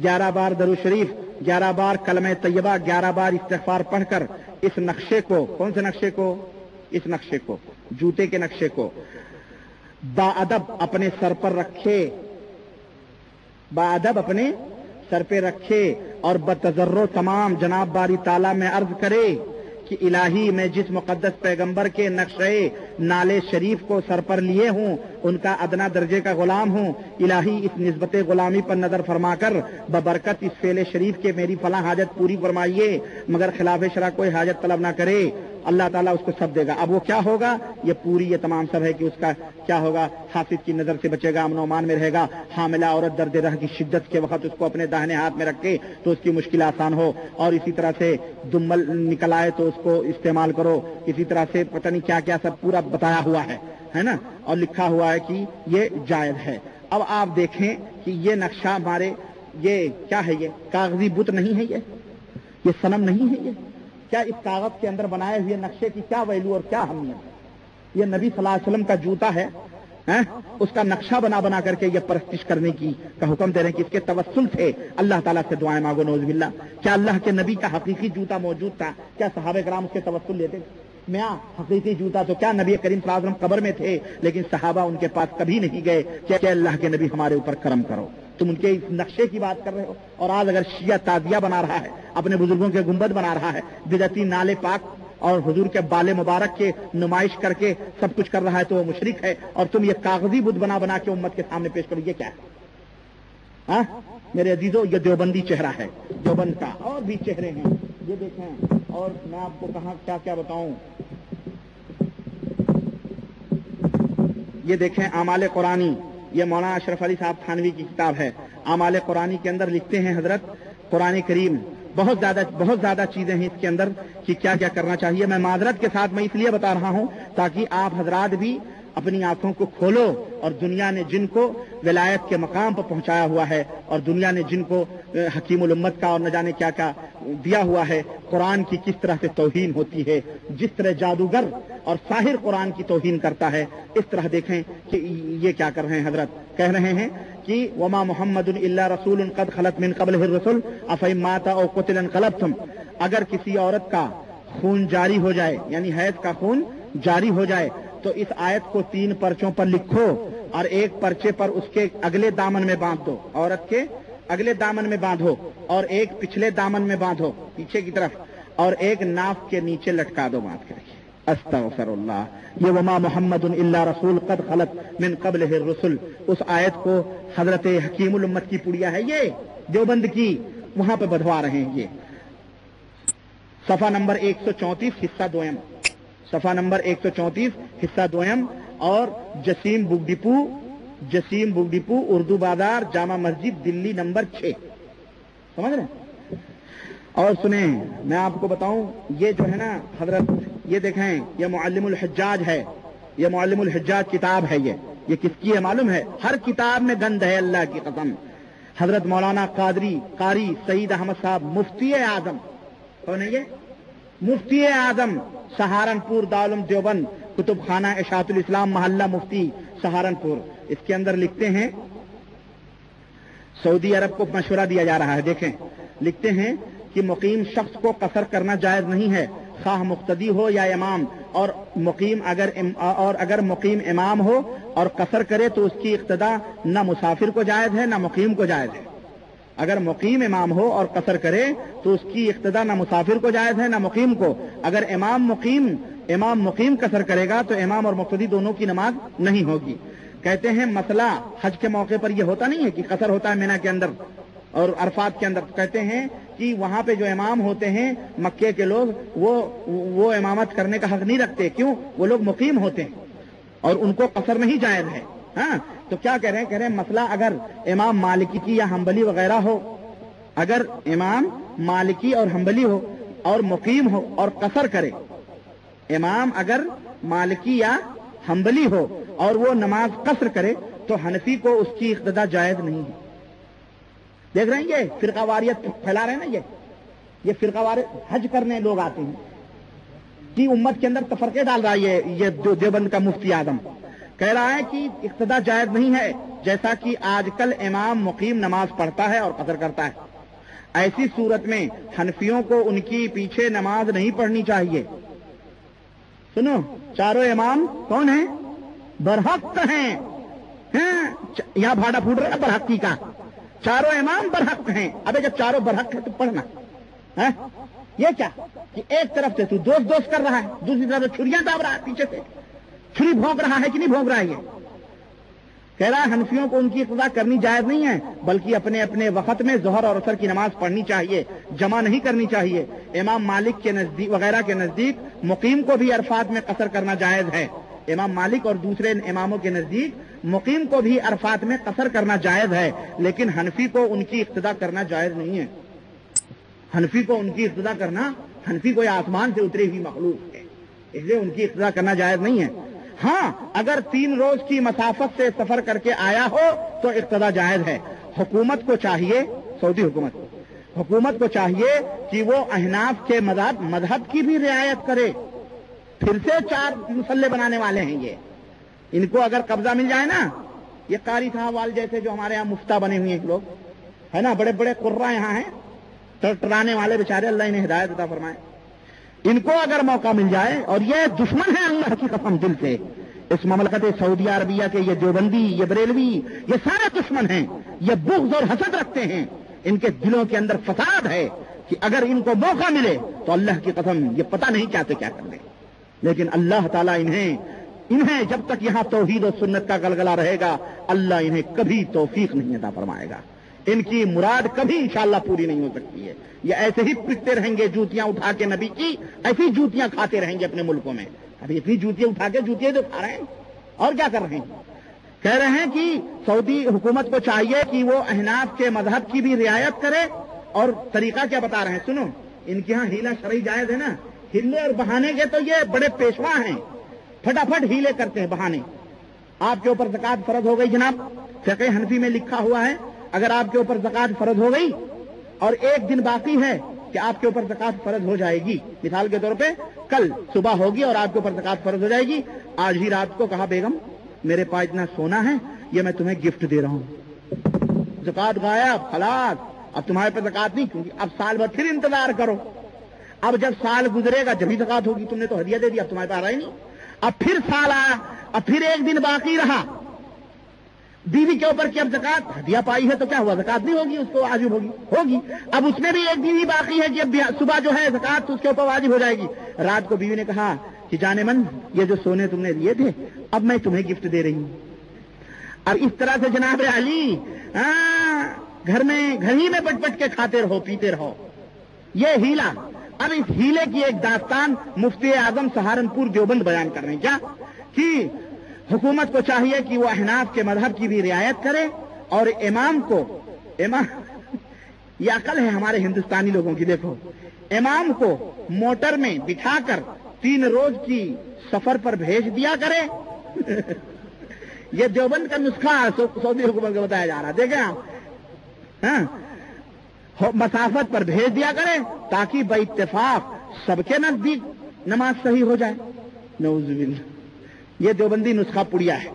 11 بار درود شریف، 11 بار کلمہ طیبہ، 11 بار استغفار پڑھ کر اس نقشے کو، کون سے نقشے کو؟ اس نقشے کو، جوتے کے نقشے کو باادب اپنے سر پر رکھے، باادب اپنے سر پہ رکھے اور بتضرع تمام جناب باری تعالیٰ میں عرض کرے کہ الہی میں جس مقدس پیغمبر کے نقشے نالے شریف کو سر پر لیے ہوں ان کا ادنا درجے کا غلام ہوں، الہی اس نسبت غلامی پر نظر فرما کر ببرکت اس فعل شریف کے میری فلاں حاجت پوری فرمائیے، مگر خلاف شرع کوئی حاجت طلب نہ کرے، اللہ تعالیٰ اس کو سب دے گا۔ اب وہ کیا ہوگا؟ یہ پوری یہ تمام سب ہے کہ اس کا کیا ہوگا؟ حافظ کی نظر سے بچے گا، امن و امان میں رہے گا، حاملہ عورت درد رہ کی شدت کے وقت اس کو اپنے داہنے ہاتھ میں رکھے تو اس کی مشکل آسان ہو، اور اسی طرح سے دمل نکل آئے تو اس کو استعمال کرو، اسی طرح سے پتہ نہیں کیا کیا سب پورا بتایا ہوا ہے نا، اور لکھا ہوا ہے کہ یہ جائز ہے۔ اب آپ دیکھیں کہ یہ نقشہ ہمارے یہ کیا ہے؟ یہ کاغذی بت نہیں ہے، یہ صنم نہیں ہے، یہ کیا اس کاغذ کے اندر بنائے ہوئے نقشے کی کیا ویلو اور کیا اہمیت ہے؟ یہ نبی صلی اللہ علیہ وسلم کا جوتا ہے، اس کا نقشہ بنا کر کے یہ پرستش کرنے کی کا حکم دے رہے ہیں کہ اس کے توسل سے اللہ تعالیٰ سے دعائیں مانگو، نعوذ باللہ۔ کیا اللہ کے نبی کا حقیقی جوتا موجود تھا؟ کیا صحابہ کرام اس کے توسل لیتے تھے؟ میاں حقیقی جوتا تو کیا نبی کریم صلی اللہ علیہ وسلم قبر میں تھے لیکن صحابہ ان کے پاس کبھی نہیں گئے کہ اللہ کے نبی ہمارے اوپر کرم کرو؟ تم ان کے اس نقشے کی بات کر رہے ہو، اور آج اگر شیعہ تعزیہ بنا رہا ہے، اپنے بزرگوں کے گنبد بنا رہا ہے، بدعتی نالے پاک اور حضور کے بال مبارک کے نمائش کر کے سب کچھ کر رہا ہے تو وہ مشرک ہے، اور تم یہ کاغذی بت بنا کے امت کے سامنے پیش کرو، یہ کیا ہے؟ میرے عزیزو، یہ دیوبندی چہرہ ہے، دیوبند کا، اور بھی چہرے ہیں، یہ دیکھیں، اور میں آپ کو کہاں کیا بتاؤں، یہ دیکھیں اعمال قرآنی، یہ مولانا اشرف علی صاحب تھانوی کی کتاب ہے۔ اعمال قرآنی کے اندر لکھتے ہیں حضرت قرآن کریم بہت زیادہ چیزیں ہیں اس کے اندر کہ کیا کیا کرنا چاہیے۔ میں معذرت کے ساتھ میں اس لیے بتا رہا ہوں تاکہ آپ حضرات بھی اپنی آنکھوں کو کھولو، اور دنیا نے جن کو ولایت کے مقام پر پہنچایا ہوا ہے اور دنیا نے جن کو حکیم الامت کا اور نہ جانے کیا کیا دیا ہوا ہے، قرآن کی کس طرح سے توہین ہوتی ہے، جس طرح جادوگر اور ساحر قرآن کی توہین کرتا ہے، اس طرح دیکھیں کہ یہ کیا کر رہے ہیں حضرت، کہہ رہے ہیں کہ وما محمد الا رسول قد خلت من قبلہ الرسل افئن مات او قتل انقلبتم، اگر کسی عورت کا خون جاری ہو جائے، یعنی حیض کا خون جاری ہو جائے، تو اس آیت کو 3 پرچوں پر لکھو اور ایک پرچے پر اس کے اگلے دامن میں باندھ دو، عورت کے اگلے دامن میں باندھو، اور ایک پچھلے دامن میں باندھو پیچھے کی طرف، اور ایک ناف کے نیچے لٹکا دو باندھ کر کے۔ استغفر اللہ، یہ وما محمد الا رسول قد خلت من قبلہ الرسل، اس آیت کو حضرت حکیم الامت کی پڑیا ہے، یہ دیوبند کی، وہاں پہ بدھوا رہے ہیں یہ، صفحہ نمبر 134 حصہ دویم، صفحہ نمبر 134 حصہ دویم، اور جسیم بک ڈپو اردو بازار جامع مسجد دلی نمبر 6، سمجھ رہے ہیں؟ اور سنیں میں آپ کو بتاؤں، یہ جو ہے نا حضرت، یہ دیکھیں یہ معلم الحجاج ہے، یہ معلم الحجاج کتاب ہے، یہ کس کی ہے معلوم ہے؟ ہر کتاب میں گند ہے اللہ کی قسم۔ حضرت مولانا قاری سعید احمد صاحب مفتی اعظم، کون ہے یہ؟ مفتی اعظم سہارنپور دارالعلوم دیوبند، کتب خانہ اشاعت الاسلام محلہ مفتی سہارنپور، اس کے اندر لکھتے ہیں، سعودی عرب کو مشورہ دیا جا رہا ہے، دیکھیں لکھتے ہیں کہ مقیم شخص کو قصر کرنا جائز نہیں ہے، خواہ مقتدی ہو یا امام، اور اگر مقیم امام ہو اور قصر کرے تو اس کی اقتداء نہ مسافر کو جائز ہے نہ مقیم کو جائز ہے۔ اگر مقیم امام ہو اور قصر کرے تو اس کی اقتداء نہ مسافر کو جائز ہے نہ مقیم کو۔ اگر امام مقیم قصر کرے گا تو امام اور مقتدی دونوں کی نماز نہیں ہوگی۔ کہتے ہیں مسئلہ حج کے موقع پر یہ ہوتا نہیں ہے کہ قصر ہوتا ہے مینا کے اندر اور عرفات کے اندر، کہتے ہیں کہ وہاں پہ جو امام ہوتے ہیں مکے کے لوگ وہ امامت کرنے کا حق نہیں رکھتے، کیوں؟ وہ لوگ مقیم ہوتے ہیں اور ان کو قصر نہیں جائز ہے۔ ہاں تو کیا کہہ رہے ہیں مسئلہ اگر امام مالکی کی یا حنبلی وغیرہ ہو، اگر امام مالکی اور حنبلی ہو اور مقیم ہو اور قصر کرے، امام اگر مالکی یا حنبلی ہو اور وہ نماز قصر کرے تو حنفی کو اس کی اقتداء جائز نہیں ہے۔ دیکھ رہے ہیں یہ فرقہ واریت پھیلا رہے ہیں نا، یہ فرقہ واریت حج کرنے لوگ آتے ہیں کہ امت کے اندر تفرقے ڈال رہا ہے یہ دیوبند کا مفتی اعظم کہہ رہا ہے کہ اقتداء جائز نہیں ہے، جیسا کہ آج کل امام مقیم نماز پڑھتا ہے اور قصر کرتا ہے۔ ایسی صورت میں حنفیوں کو ان کی پیچھے نماز نہیں پڑھنی چاہیے۔ سنو، چاروں امام کون ہیں؟ برحق ہیں، یہاں بھاڑا پھوٹ رہا ہے برحقی کا، چاروں امام برحق ہیں۔ ابے جب چاروں برحق ہے تو پڑھنا ہے۔ یہ کیا کہ ایک طرف سے تو دوست کر رہا ہے، دوسری طرف سے چھریاں داب رہا ہے، پیچھے سے چھری بھونک رہا ہے کہ نہیں بھونک رہا ہے؟ یہ کہہ رہا ہے حنفیوں کو ان کی اقتداء کرنی جائز نہیں ہے، بلکہ اپنے اپنے وقت میں ظہر اور عصر کی نماز پڑھنی چاہیے، جمع نہیں کرنی چاہیے۔ امام مالک کے نزدیک وغیرہ کے نزدیک مقیم کو بھی عرفات میں قصر کرنا جائز ہے۔ امام مالک اور دوسرے اماموں کے نزدیک مقیم کو بھی عرفات میں قصر کرنا جائز ہے، لیکن حنفی کو ان کی اقتداء کرنا جائز نہیں ہے۔ حنفی کو ان کی اقتداء کرنا، حنفی کو یہ آسمان سے اتری ہوئی مخلوق ہے، اس لیے ان کی اقتداء کرنا جائز نہیں ہے۔ ہاں اگر 3 روز کی مسافت سے سفر کر کے آیا ہو تو اقتداء جائز ہے۔ حکومت کو چاہیے، سعودی حکومت کو چاہیے کہ وہ احناف کے مذہب کی بھی رعایت کرے۔ پھر سے 4 مسلح بنانے والے ہیں یہ، ان کو اگر قبضہ مل جائے نا، یہ قاری صاحب وال جیسے جو ہمارے یہاں مفتہ بنے ہوئے ہیں لوگ ہے نا، بڑے بڑے قرہ یہاں ہیں، ٹرانے والے بیچارے، اللہ انہیں ہدایت عطا فرمائے۔ ان کو اگر موقع مل جائے، اور یہ دشمن ہے اللہ کی قسم دل سے، اس مملکت سعودی عربیہ کے یہ دیوبندی، یہ بریلوی، یہ سارے دشمن ہیں، یہ بغض اور حسد رکھتے ہیں، ان کے دلوں کے اندر فساد ہے کہ اگر ان کو موقع ملے تو اللہ کی قسم یہ پتہ نہیں کیا سے کیا کر دیں۔ لیکن اللہ تعالیٰ انہیں جب تک یہاں توحید و سنت کا گلگلہ رہے گا، اللہ انہیں کبھی توفیق نہیں عطا فرمائے گا، ان کی مراد کبھی انشاءاللہ پوری نہیں ہو سکتی ہے۔ یہ ایسے ہی پٹتے رہیں گے جوتیاں اٹھا کے، نبی کی ایسی جوتیاں کھاتے رہیں گے اپنے ملکوں میں۔ ابھی اتنی جوتیاں اٹھا کے جوتیاں تو کھا رہے ہیں، اور کیا کر رہے ہیں؟ کہہ رہے ہیں کہ سعودی حکومت کو چاہیے کہ وہ احناف کے مذہب کی بھی رعایت کرے، اور طریقہ کیا بتا رہے ہیں سنو، ان کے ہاں ہیلا شرعی جائز ہے نا، ہلے اور بہانے کے تو یہ بڑے پیشوا ہیں، پھٹافٹ ہیلے کرتے ہیں بہانے۔ آپ کے اوپر زکات فرض ہو گئی جناب، فقہ حنفی میں لکھا ہوا ہے، اگر آپ کے اوپر زکات فرض ہو گئی اور 1 دن باقی ہے کہ آپ کے اوپر زکات فرض ہو جائے گی، مثال کے طور پہ کل صبح ہوگی اور آپ کے اوپر زکات فرض ہو جائے گی، آج ہی رات کو کہا بیگم میرے پاس اتنا سونا ہے، یہ میں تمہیں گفٹ دے رہا ہوں، زکات غائب، خلاص، اب تمہارے پہ زکات نہیں، کیونکہ اب سال بھر پھر انتظار کرو، اب جب سال گزرے گا جبھی زکات ہوگی، تم نے تو ہدیہ دے دیا، اب تمہارے پاس آ رہا ہی نہیں، اب پھر سال آیا، اب پھر 1 دن باقی رہا، بیوی کے اوپر کی اب زکات ہدیہ پائی ہے تو کیا ہوا، زکات نہیں ہوگی، اس کو واجب ہوگی، اب اس میں بھی 1 دن ہی باقی ہے کہ اب صبح جو ہے زکات تو اس کے اوپر واجب ہو جائے گی۔ رات کو بیوی نے کہا کہ جانے من یہ جو سونے تم نے دیے تھے اب میں تمہیں گفٹ دے رہی ہوں۔ اب اس طرح سے جناب علی گھر ہی میں بٹ کے کھاتے رہو پیتے رہو، یہ ہیلا۔ اب اس ہیلے کی ایک داستان مفتی اعظم سہارنپور دیوبند بیان کر رہے ہیں کیا کہ حکومت کو چاہیے کہ وہ احناف کے مذہب کی بھی رعایت کرے اور امام یہ عقل ہے ہمارے ہندوستانی لوگوں کی، دیکھو امام کو موٹر میں بٹھا کر 3 روز کی سفر پر بھیج دیا کرے یہ دیوبند کا نسخہ سعودی حکومت کو بتایا جا رہا ہے، دیکھیں آپ، ہاں مسافت پر بھیج دیا کرے تاکہ باتفاق سب کے نزدیک نماز صحیح ہو جائے۔ نعوذ باللہ، یہ دیوبندی نسخہ پڑیا ہے۔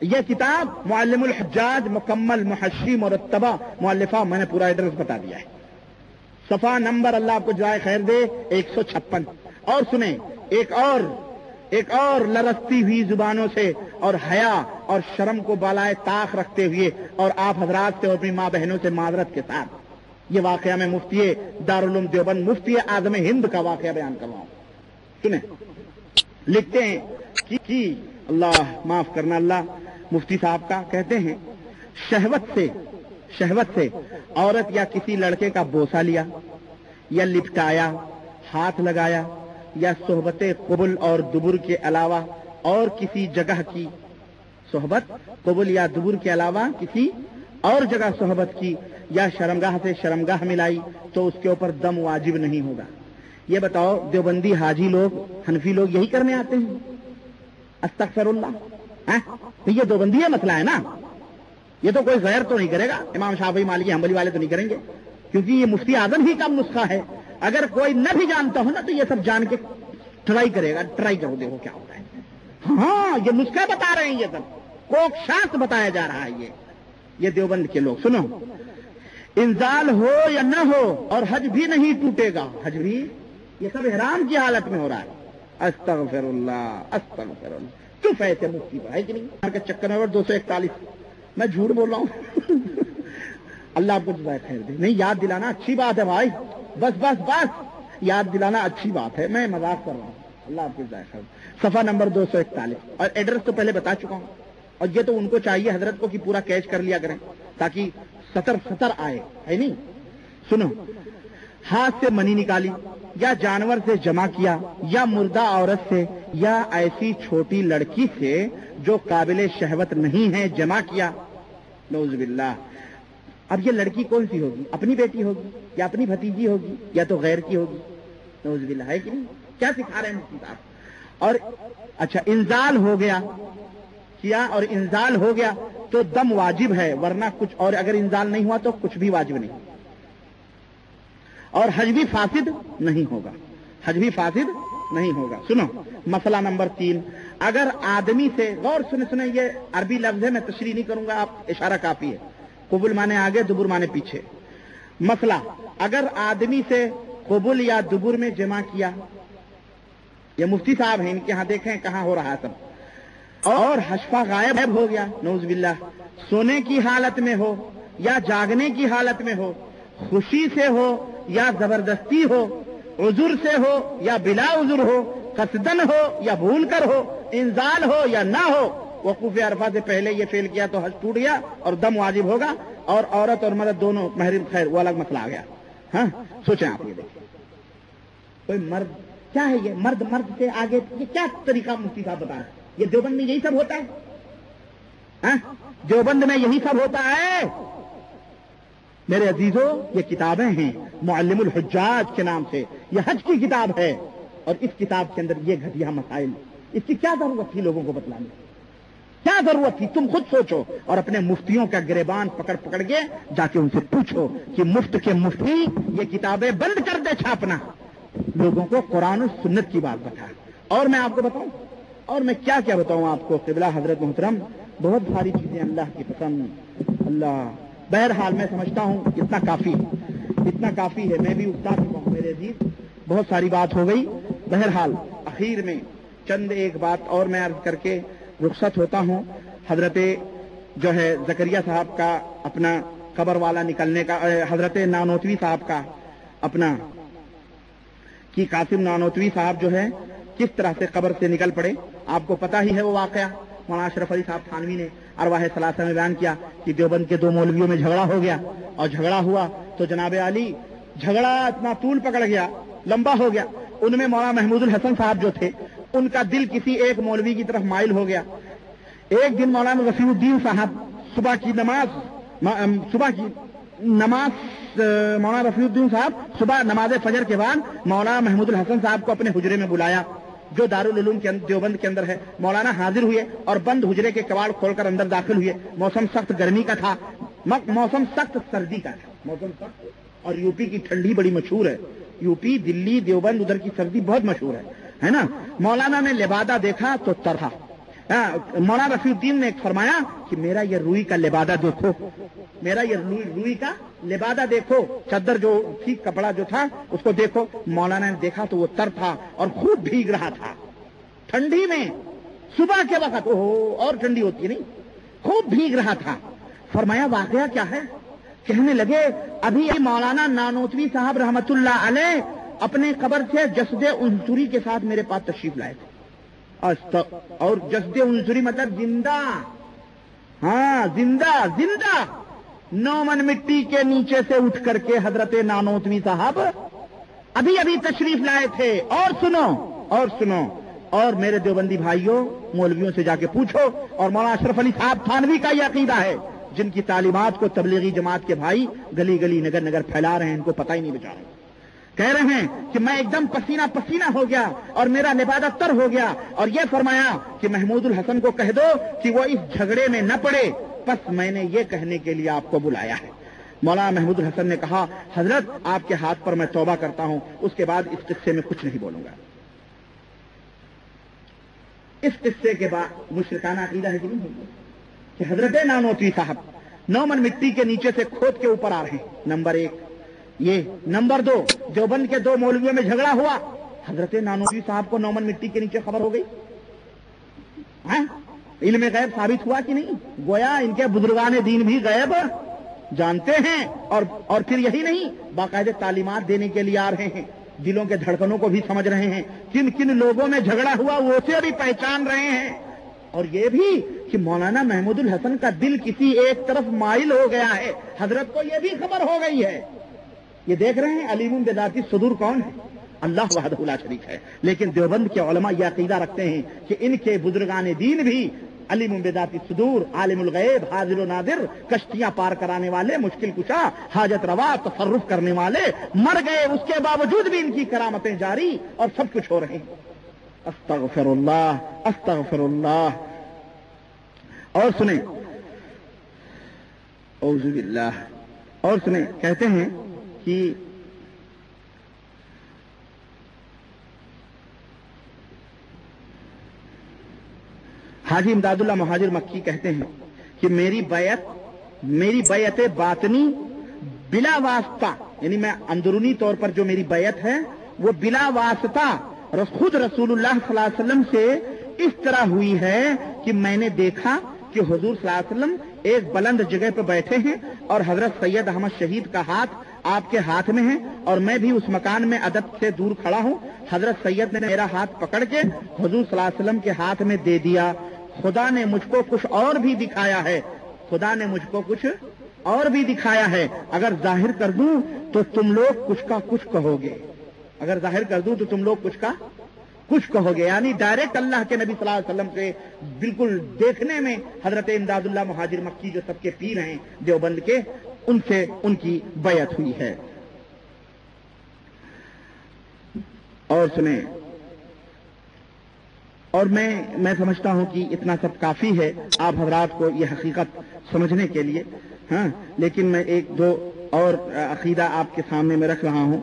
یہ کتاب معلم الحجاج مکمل محشی مرتبہ مؤلفہ، میں نے پورا ایڈریس بتا دیا ہے، صفحہ نمبر اللہ آپ کو جزائے خیر دے 156۔ اور سنیں ایک اور لرزتی ہوئی زبانوں سے اور حیا اور شرم کو بالائے طاق رکھتے ہوئے اور آپ حضرات سے اور اپنی ماں بہنوں سے معذرت کے ساتھ یہ واقعہ میں مفتی دارالعلوم دیوبند مفتی اعظم ہند کا واقعہ بیان کر رہا ہوں۔ سنیں، لکھتے ہیں کہ اللہ معاف کرنا اللہ مفتی صاحب کا، کہتے ہیں شہوت سے عورت یا کسی لڑکے کا بوسہ لیا یا لپٹایا، ہاتھ لگایا یا صحبت قبل اور دبر کے علاوہ اور کسی جگہ کی صحبت قبل یا دبر کے علاوہ کسی اور جگہ صحبت کی یا شرمگاہ سے شرمگاہ ملائی تو اس کے اوپر دم واجب نہیں ہوگا۔ یہ بتاؤ دیوبندی حاجی لوگ حنفی لوگ یہی کرنے آتے ہیں؟ استغفر اللہ، یہ دیوبندی مسئلہ ہے نا، یہ تو کوئی غیر تو نہیں کرے گا، امام شافعی مالکی حنبلی والے تو نہیں کریں گے، کیونکہ یہ مفتی اعظم ہی کا نسخہ ہے۔ اگر کوئی نہ بھی جانتا ہو نا تو یہ سب جان کے ٹرائی کرے گا، ٹرائی کرو دیکھو کیا ہوتا ہے۔ ہاں یہ نسخہ بتا رہے ہیں، یہ سب کوک شاست بتایا جا رہا ہے۔ یہ دیوبند کے لوگ سنو، انزال ہو یا نہ ہو اور حج بھی نہیں ٹوٹے گا، حج بھی یہ سب احرام کی حالت میں ہو رہا ہے۔ استغفر اللہ استغفر اللہ، کیوں ایسے مفتی ہے کہ نہیں کے چکر نمبر 241، میں جھوٹ بول رہا ہوں اللہ آپ کو جزائے خیر دے۔ نہیں یاد دلانا اچھی بات ہے بھائی، بس یاد دلانا اچھی بات ہے، میں مذاق کر رہا ہوں، اللہ آپ کو جزائے خیر دے۔ صفحہ نمبر 241، اور ایڈریس تو پہلے بتا چکا ہوں، اور یہ تو ان کو چاہیے حضرت کو کہ پورا کیچ کر لیا کریں تاکہ سطر آئے، ہے نہیں۔ سنو، ہاتھ سے منی نکالی یا جانور سے جمع کیا یا مردہ عورت سے یا ایسی چھوٹی لڑکی سے جو قابل شہوت نہیں ہے جمع کیا، نعوذ باللہ۔ اب یہ لڑکی کون سی ہوگی؟ اپنی بیٹی ہوگی یا اپنی بھتیجی ہوگی یا تو غیر کی ہوگی، نعوذ باللہ، ہے کہ نہیں؟ کیا سکھا رہے ہیں مفتی صاحب؟ اور اچھا انزال ہو گیا کیا، اور انزال ہو گیا تو دم واجب ہے، ورنہ کچھ، اور اگر انزال نہیں ہوا تو کچھ بھی واجب نہیں، اور حج بھی فاسد نہیں ہوگا، حج بھی فاسد نہیں ہوگا۔ سنو مسئلہ نمبر 3، اگر آدمی سے غور سنیں، یہ عربی لفظ ہے، میں تشریح نہیں کروں گا، آپ اشارہ کافی ہے، قبول مانے آگے دبر مانے پیچھے۔ مسئلہ، اگر آدمی سے قبول یا دبر میں جمع کیا، یہ مفتی صاحب ہیں، ان کے ہاں دیکھیں کہاں ہو رہا ہے سب، اور حشفہ غائب ہو گیا، نعوذ باللہ، سونے کی حالت میں ہو یا جاگنے کی حالت میں ہو، خوشی سے ہو یا زبردستی ہو، عذر سے ہو یا بلا عذر ہو، قصدن ہو یا بھول کر ہو، انزال ہو یا نہ ہو، وقوف عرفہ سے پہلے یہ فعل کیا تو حج ٹوٹ گیا اور دم واجب ہوگا، اور عورت اور مرد دونوں محرم، خیر وہ الگ مسئلہ آ گیا۔ ہاں سوچیں آپ، یہ دیکھیں کوئی مرد کیا ہے، یہ مرد سے آگے یہ کیا طریقہ مفتی صاحب بتا رہے ہیں؟ یہ دیوبند میں یہی سب ہوتا ہے، دیوبند میں یہی سب ہوتا ہے میرے عزیزوں۔ یہ کتابیں ہیں معلم الحجاج کے نام سے، یہ حج کی کتاب ہے، اور اس کتاب کے اندر یہ گھٹیا مسائل، اس کی کیا ضرورت تھی لوگوں کو بتلانے، کیا ضرورت تھی؟ تم خود سوچو، اور اپنے مفتیوں کا گریبان پکڑ کے جا کے ان سے پوچھو کہ مفت کے مفتی یہ کتابیں بند کر دے چھاپنا، لوگوں کو قرآن و سنت کی بات بتا۔ اور میں آپ کو بتاؤں، اور میں کیا بتاؤں آپ کو، قبلہ حضرت محترم، بہت ساری چیزیں اللہ کی پسند، اللہ، بہرحال میں سمجھتا ہوں اتنا کافی ہے، میں بھی اکتا چکا ہوں میرے عزیز، بہت ساری بات ہو گئی۔ بہرحال اخیر میں چند ایک بات اور میں عرض کر کے رخصت ہوتا ہوں۔ حضرت جو ہے زکریا صاحب کا اپنا قبر والا نکلنے کا، حضرت نانوتوی صاحب کا اپنا، کہ قاسم نانوتوی صاحب جو ہے کس طرح سے قبر سے نکل پڑے، آپ کو پتا ہی ہے وہ واقعہ، مولانا اشرف علی صاحب تھانوی نے ارواح ثلاثہ میں بیان کیا کہ دیوبند کے 2 مولویوں میں جھگڑا ہو گیا، اور جھگڑا ہوا تو جناب علی، جھگڑا اتنا طول پکڑ گیا لمبا ہو گیا. ان میں مولانا محمود الحسن صاحب جو تھے ان کا دل کسی ایک مولوی کی طرف مائل ہو گیا. ایک دن مولانا رفیع الدین صاحب صبح کی نماز مولانا رفیع الدین صاحب صبح نماز فجر کے بعد مولانا محمود الحسن صاحب کو اپنے حجرے میں بلایا جو دارالعلوم دیوبند کے اندر ہے. مولانا حاضر ہوئے اور بند حجرے کے کواڑ کھول کر اندر داخل ہوئے. موسم سخت گرمی کا تھا, موسم سخت سردی کا تھا, موسم سخت. اور یو پی کی ٹھنڈی بڑی مشہور ہے, یو پی دلی دیوبند ادھر کی سردی بہت مشہور ہے نا. مولانا نے لبادہ دیکھا تو طرح مولانا رفیع الدین نے فرمایا کہ میرا یہ روئی کا لبادہ دیکھو, میرا یہ روئی کا لبادہ دیکھو, چادر جو تھی کپڑا جو تھا اس کو دیکھو. مولانا نے دیکھا تو وہ تر تھا اور خوب بھیگ رہا تھا ٹھنڈی میں. صبح کے وقت اور ٹھنڈی ہوتی نہیں, خوب بھیگ رہا تھا. فرمایا واقعہ کیا ہے؟ کہنے لگے ابھی مولانا نانوتوی صاحب رحمت اللہ علیہ اپنے قبر سے جسد عنصری کے ساتھ میرے پاس تشریف لائے تھے. اور جسد عنصری مطلب زندہ, ہاں زندہ زندہ. 9 من مٹی کے نیچے سے اٹھ کر کے حضرت نانوتوی صاحب ابھی تشریف لائے تھے. اور سنو اور میرے دیوبندی بھائیوں مولویوں سے جا کے پوچھو. اور مولانا اشرف علی صاحب تھانوی کا یہ عقیدہ ہے جن کی تعلیمات کو تبلیغی جماعت کے بھائی گلی گلی نگر نگر پھیلا رہے ہیں, ان کو پتہ ہی نہیں بچا رہے. کہہ رہے ہیں کہ میں ایک دم پسینہ پسینہ ہو گیا اور میرا لبادہ تر ہو گیا. اور یہ فرمایا کہ محمود الحسن کو کہہ دو کہ وہ اس جھگڑے میں نہ پڑے, بس میں نے یہ کہنے کے لیے آپ کو بلایا ہے. مولانا محمود الحسن نے کہا حضرت آپ کے ہاتھ پر میں توبہ کرتا ہوں, اس کے بعد اس قصے میں کچھ نہیں بولوں گا. اس قصے کے بعد مشرکانہ عقیدہ ہے کہ نہیں کہ حضرت نانوتوی صاحب 9 من مٹی کے نیچے سے کھود کے اوپر آ رہے ہیں. نمبر 1 یہ. نمبر 2 دیوبند کے 2 مولویوں میں جھگڑا ہوا, حضرت نانوتوی صاحب کو 9 من مٹی کے نیچے خبر ہو گئی. علم غیب ثابت ہوا کہ نہیں؟ گویا ان کے بزرگان دین بھی غیب جانتے ہیں. اور پھر یہی نہیں, باقاعدہ تعلیمات دینے کے لیے آ رہے ہیں, دلوں کے دھڑکنوں کو بھی سمجھ رہے ہیں, کن کن لوگوں میں جھگڑا ہوا وہ اسے بھی پہچان رہے ہیں. اور یہ بھی کہ مولانا محمود الحسن کا دل کسی ایک طرف مائل ہو گیا ہے, حضرت کو یہ بھی خبر ہو گئی ہے. یہ دیکھ رہے ہیں علیم بذات الصدور کون ہے؟ اللہ وحدہ لا شریک ہے. لیکن دیوبند کے علماء یہ عقیدہ رکھتے ہیں کہ ان کے بزرگان دین بھی علیم بذات الصدور, عالم الغیب, حاضر و ناظر, کشتیاں پار کرانے والے, مشکل کشا, حاجت روا, تصرف کرنے والے مر گئے, اس کے باوجود بھی ان کی کرامتیں جاری اور سب کچھ ہو رہے ہیں. استغفر اللہ استغفر اللہ. اور سنیں اعوذ باللہ. اور سنیں کہتے ہیں کہ حاجی امداد اللہ مہاجر مکی کہتے ہیں کہ میری بیعت باطنی بلا واسطہ, یعنی میں اندرونی طور پر جو میری بیعت ہے وہ بلا واسطہ خود رسول اللہ صلی اللہ علیہ وسلم سے اس طرح ہوئی ہے کہ میں نے دیکھا کہ حضور صلی اللہ علیہ وسلم ایک بلند جگہ پہ بیٹھے ہیں اور حضرت سید احمد شہید کا ہاتھ آپ کے ہاتھ میں ہے, اور میں بھی اس مکان میں ادب سے دور کھڑا ہوں. حضرت سید نے میرا ہاتھ پکڑ کے حضور صلی اللہ علیہ وسلم کے ہاتھ میں دے دیا. خدا نے مجھ کو کچھ اور بھی دکھایا ہے, خدا نے مجھ کو کچھ اور بھی دکھایا ہے. اگر ظاہر کر دوں تو تم لوگ کچھ کا کچھ کہو گے, اگر ظاہر کر دوں تو تم لوگ کچھ کا کچھ کہو گے. یعنی ڈائریکٹ اللہ کے نبی صلی اللہ علیہ وسلم سے بالکل دیکھنے میں حضرت امداد اللہ مہاجر مکی جو سب کے پیر ہیں دیوبند کے, ان سے ان کی بیعت ہوئی ہے. اور سنیں, اور میں سمجھتا ہوں کہ اتنا سب کافی ہے آپ حضرات کو یہ حقیقت سمجھنے کے لیے. ہاں, لیکن میں 1-2 اور عقیدہ آپ کے سامنے میں رکھ رہا ہوں.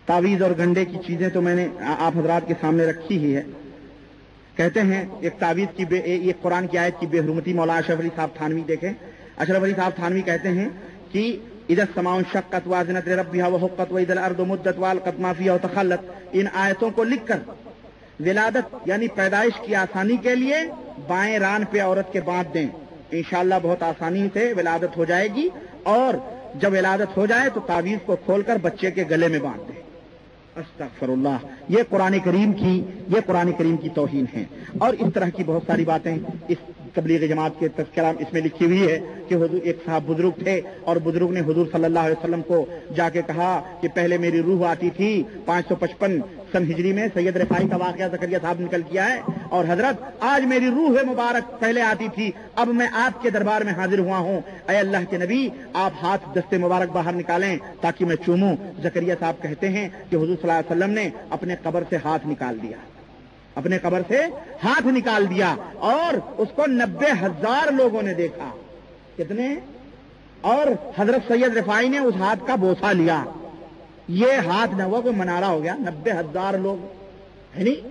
تعویذ اور گنڈے کی چیزیں تو میں نے آپ حضرات کے سامنے رکھی ہی ہے. کہتے ہیں ایک تعویذ کی ایک قرآن کی آیت کی بے حرمتی مولانا اشرف علی صاحب تھانوی دیکھیں. اشرف علی صاحب تھانوی کہتے ہیں کہ اذا السماء انشقت وازنت لربها وحقت واذا الارض مدت والقت ما فيها وتخلت, ان آیتوں کو لکھ کر ولادت یعنی پیدائش کی آسانی کے لیے بائیں ران پہ عورت کے باندھ دیں, انشاءاللہ بہت آسانی سے ولادت ہو جائے گی. اور جب ولادت ہو جائے تو تعویذ کو کھول کر بچے کے گلے میں باندھ دیں. استغفر اللہ. یہ قرآن کریم کی توہین ہے. اور اس طرح کی بہت ساری باتیں اس تبلیغ جماعت کے تذکرہ اس میں لکھی ہوئی ہے کہ حضور ایک صاحب بزرگ تھے اور بزرگ نے حضور صلی اللہ علیہ وسلم کو جا کے کہا کہ پہلے میری روح آتی تھی 555 سن ہجری میں، سید رفاعی کا واقعہ زکریا صاحب نکل کیا ہے، اور حضرت آج میری روح مبارک پہلے آتی تھی، اب میں آپ کے دربار میں حاضر ہوا ہوں، اے اللہ کے نبی آپ ہاتھ دستے مبارک باہر نکالیں تاکہ میں چوموں۔ زکریا صاحب کہتے ہیں کہ حضور صلی اللہ علیہ وسلم نے اپنے قبر سے ہاتھ نکال دیا، اپنے قبر سے ہاتھ نکال دیا، اور اس کو 90,000 لوگوں نے دیکھا۔ کتنے؟ اور حضرت سید رفاعی نے اس ہاتھ کا بوسہ لیا۔ یہ ہاتھ نہ ہوا کوئی منارہ ہو گیا، 90,000 لوگ، ہے نہیں؟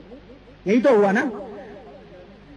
یہی تو ہوا نا۔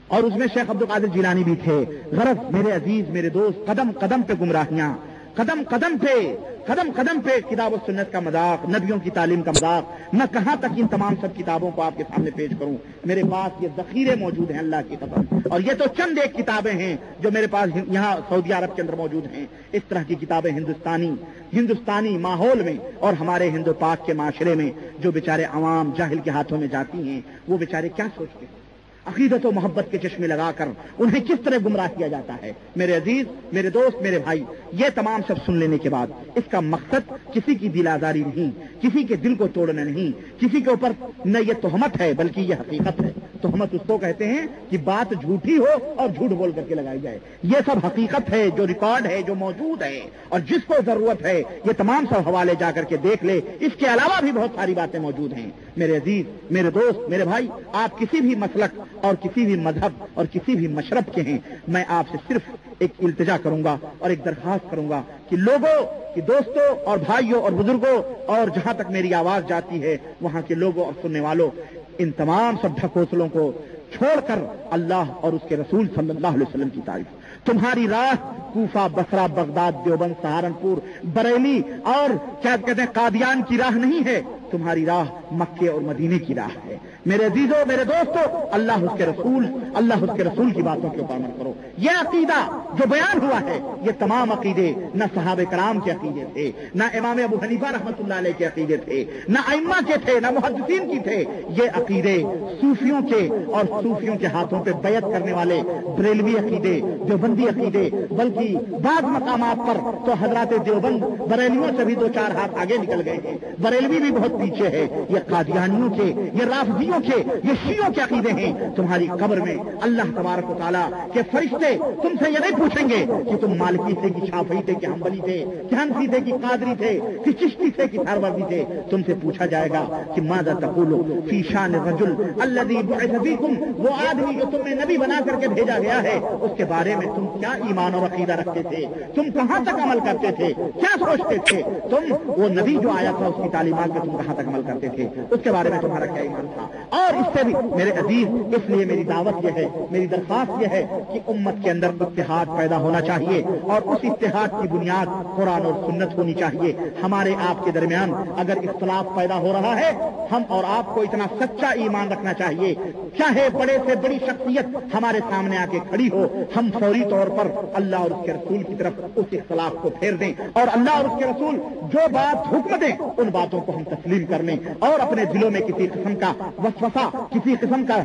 اور اس میں شیخ عبد القادر جیلانی بھی تھے۔ غرض میرے عزیز میرے دوست، قدم قدم پہ گمراہیاں، قدم قدم پہ کتاب و سنت کا مذاق، نبیوں کی تعلیم کا مذاق۔ میں کہاں تک ان تمام سب کتابوں کو آپ کے سامنے پیش کروں؟ میرے پاس یہ ذخیرے موجود ہیں اللہ کی قسم، اور یہ تو چند ایک کتابیں ہیں جو میرے پاس یہاں سعودی عرب کے اندر موجود ہیں۔ اس طرح کی کتابیں ہندوستانی ماحول میں اور ہمارے ہندو پاک کے معاشرے میں جو بیچارے عوام جاہل کے ہاتھوں میں جاتی ہیں، وہ بیچارے کیا سوچتے ہیں؟ عقیدت و محبت کے چشمے لگا کر انہیں کس طرح گمراہ کیا جاتا ہے۔ میرے عزیز میرے دوست میرے بھائی، یہ تمام سب سن لینے کے بعد اس کا مقصد کسی کی دل آزاری نہیں، کسی کے دل کو توڑنا نہیں، کسی کے اوپر نہ یہ تہمت ہے بلکہ یہ حقیقت ہے۔ تہمت اس کو کہتے ہیں کہ بات جھوٹی ہو اور جھوٹ بول کر کے لگائی جائے۔ یہ سب حقیقت ہے جو ریکارڈ ہے، جو موجود ہے، اور جس کو ضرورت ہے یہ تمام سب حوالے جا کر کے دیکھ لے۔ اس کے علاوہ بھی بہت ساری باتیں موجود ہیں۔ میرے عزیز میرے دوست میرے بھائی، آپ کسی بھی مسلک اور کسی بھی مذہب اور کسی بھی مشرب کے ہیں، میں آپ سے صرف ایک التجا کروں گا اور ایک درخواست کروں گا کہ لوگوں کہ دوستوں اور بھائیوں اور بزرگوں، اور جہاں تک میری آواز جاتی ہے وہاں کے لوگوں اور سننے والوں، ان تمام سب ڈھکوسلوں کو چھوڑ کر اللہ اور اس کے رسول صلی اللہ علیہ وسلم کی تعریف۔ تمہاری راہ کوفہ، بصرہ، بغداد، دیوبند، سہارنپور، بریلی اور کیا کہتے ہیں قادیان کی راہ نہیں ہے، تمہاری راہ مکے اور مدینے کی راہ ہے۔ میرے عزیزوں میرے دوستوں، اللہ اس کے رسول کی باتوں کے اوپر عمل کرو۔ یہ عقیدہ جو بیان ہوا ہے، یہ تمام عقیدے نہ صحابہ کرام کے عقیدے تھے، نہ امام ابو حنیفہ رحمۃ اللہ علیہ کے عقیدے تھے، نہ ائمہ کے تھے، نہ محدثین کی تھے۔ یہ عقیدے صوفیوں کے اور صوفیوں کے ہاتھوں پہ بیعت کرنے والے بریلوی عقیدے، دیوبندی عقیدے، بلکہ بعض مقامات پر تو حضرات دیوبند بریلویوں سے بھی 2-4 ہاتھ آگے نکل گئے ہیں، بریلوی بھی بہت پیچھے ہے۔ یہ قادیانیوں کے، یہ رافضیوں کے، یہ شیعوں کے عقیدے ہیں۔ تمہاری قبر میں اللہ تبارک و تعالیٰ کے فرشتے تم سے یہ نہیں پوچھیں گے کہ تم مالکی تھے کہ شافعی تھے کہ حنبلی تھے کہ حنفی تھے کہ قادری تھے کہ چشتی تھے کہ سہروردی تھے۔ تم سے پوچھا جائے گا کہ ماذا تقول فی شان الرجل الذی بعث فیکم، وہ آدمی جو تم نے نبی بنا کر کے بھیجا گیا ہے، اس کے بارے میں تم کیا ایمان اور عقیدہ رکھتے تھے، تم کہاں تک عمل کرتے تھے، کیا سوچتے تھے تم، وہ نبی جو آیا تھا اس کی تعلیمات پہ تم کہاں تک عمل کرتے تھے، اس کے بارے میں تمہارا کیا ایمان تھا۔ اور اس سے بھی میرے عزیز، اس لیے میری دعوت یہ ہے، میری درخواست یہ ہے کہ امت کے اندر اتحاد پیدا ہونا چاہیے، اور اس اتحاد کی بنیاد قرآن اور سنت ہونی چاہیے۔ ہمارے آپ کے درمیان اگر اختلاف پیدا ہو رہا ہے، ہم اور آپ کو اتنا سچا ایمان رکھنا چاہیے، چاہے بڑے سے بڑی شخصیت ہمارے سامنے آ کے کھڑی ہو، ہم فوری طور پر اللہ اور اس کے رسول کی طرف اس اختلاف کو پھیر دیں، اور اللہ اور اس کے رسول جو بات حکم دیں ان باتوں کو ہم تسلیم کر لیں، اور اپنے دلوں میں کسی قسم کا وسوسہ، کسی قسم کا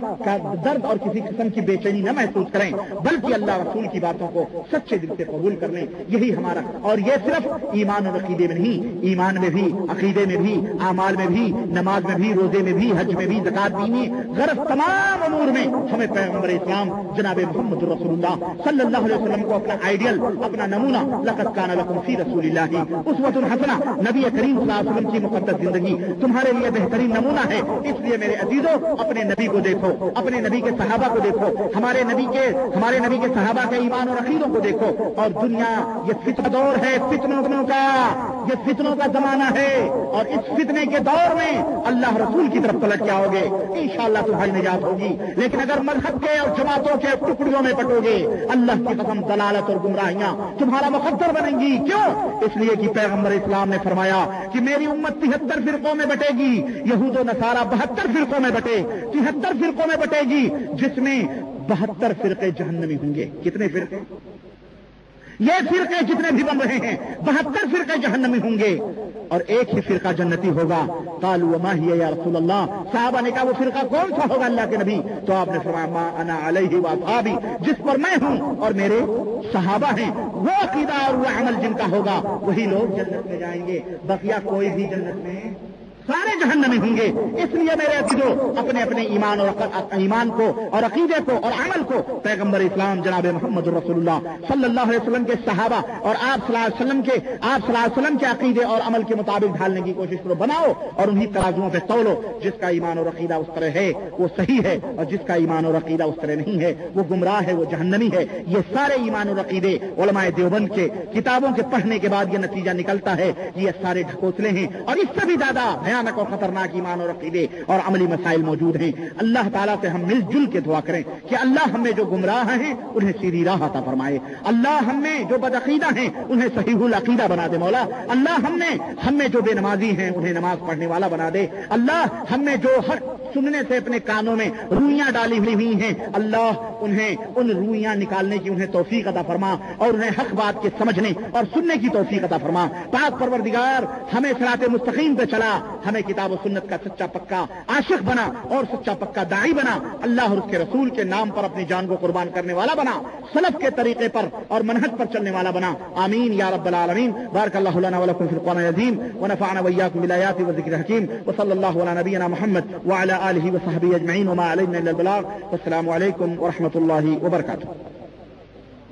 درد اور کسی قسم کی بے چینی نہ محسوس کریں، بلکہ اللہ رسول کی باتوں کو سچے دل سے قبول کر لیں۔ یہی ہمارا، اور یہ صرف ایمان اور عقیدے میں نہیں، ایمان میں بھی، عقیدے میں بھی، اعمال میں بھی، نماز میں بھی، روزے میں بھی، حج میں بھی، زکات بھی نہیں، غرض تمام امور میں ہمیں پیغمبر اسلام جناب محمد رسول اللہ صلی اللہ علیہ وسلم کو اپنا آئیڈیل، اپنا نمونہ، لقد کان لکم فی رسول اللہ اسوۃ حسنہ، نبی کریم صلی اللہ علیہ وسلم کی مقدس زندگی تمہارے لیے بہترین نمونہ ہے۔ اس لیے میرے عزیزوں، اپنے نبی کو دیکھو، اپنے نبی کے صحابہ کو دیکھو، ہمارے نبی کے صحابہ کے ایمان اور عقیدوں کو دیکھو، اور دنیا یہ فتنہ دور ہے، فتنوں کا، یہ فتنوں کا زمانہ ہے، اور اس فتنے کے دور میں اللہ رسول کی طرف پلٹ جاؤ گے، انشاءاللہ تمہاری نجات ہوگی۔ لیکن اگر مذہب کے اور جماعتوں کے ٹکڑیوں میں بٹو گے، اللہ کی قسم دلالت اور گمراہیاں تمہارا مقدر بنیں گی۔ کیوں؟ اس لیے کہ پیغمبر اسلام نے فرمایا کہ میری امت 73 فرقوں میں بٹے گی، یہود و نصارہ 72 فرقوں میں بٹے، 73 فرقوں میں بٹے گی، جس میں 72 فرقے جہنمی ہوں گے۔ کتنے فرقے؟ یہ فرقے جتنے بھی بن رہے ہیں 72 فرقے جہنم میں ہوں گے اور ایک ہی فرقہ جنتی ہوگا. قالوا وما هي یا رسول اللہ. صحابہ نے کہا وہ فرقہ کون سا ہوگا اللہ کے نبی؟ تو آپ نے فرمایا ما انا علیہ واصحابی، جس پر میں ہوں اور میرے صحابہ ہیں. وہ عقیدہ اور وہ عمل جن کا ہوگا وہی لوگ جنت میں جائیں گے، بقیہ کوئی بھی جنت میں، سارے جہنم میں ہوں گے. اس لیے میرے عزیزو اپنے اپنے ایمان کو اور عقیدے کو اور عمل کو پیغمبر اسلام جناب محمد رسول اللہ صلی اللہ علیہ وسلم کے صحابہ اور آپ صلی اللہ علیہ وسلم کے عقیدے اور عمل کے مطابق ڈھالنے کی کوشش کرو، بناؤ اور انہی ترازوؤں پہ تولو. جس کا ایمان اور عقیدہ اس طرح ہے وہ صحیح ہے، اور جس کا ایمان اور عقیدہ اس طرح نہیں ہے وہ گمراہ ہے، وہ جہنمی ہے. یہ سارے ایمان اور عقیدے علماء دیوبند کے کتابوں کے پڑھنے کے بعد یہ نتیجہ نکلتا ہے. یہ سارے ڈھکوسلے ہیں اور اس سے بھی زیادہ بھیانک اور خطرناک ایمان اور عقیدے اور عملی مسائل موجود ہیں. اللہ تعالیٰ سے ہم مل جل کے دعا کریں کہ اللہ ہم میں جو گمراہ ہیں انہیں سیدھی راہ عطا فرمائے. اللہ ہم میں جو بدعقیدہ ہیں انہیں صحیح العقیدہ بنا دے. مولا اللہ ہم میں جو بے نمازی ہیں انہیں نماز پڑھنے والا بنا دے. اللہ ہم میں جو حق سننے سے اپنے کانوں میں روئیاں ڈالی ہوئی ہیں اللہ انہیں ان روئیاں نکالنے کی انہیں توفیق عطا فرما اور انہیں حق بات کے سمجھنے اور سننے کی توفیق عطا فرما. پاک پروردگار ہمیں صراط مستقیم پہ چلا، ہمیں کتاب و سنت کا سچا پکا عاشق بنا اور سچا پکا داعی بنا. اللہ اور اس کے رسول کے نام پر اپنی جان کو قربان کرنے والا بنا، سلف کے طریقے پر اور منہج پر چلنے والا بنا. آمین یا رب العالمین. بارک اللہ لنا ولکم فی القرآن العظیم ونفعنا وإياكم بالآيات والذكر الحكيم وصلى الله على نبينا محمد وعلى آله وصحبه أجمعين وما علينا إلا البلاغ. والسلام عليكم ورحمة الله وبركاته.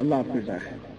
الله حافظ.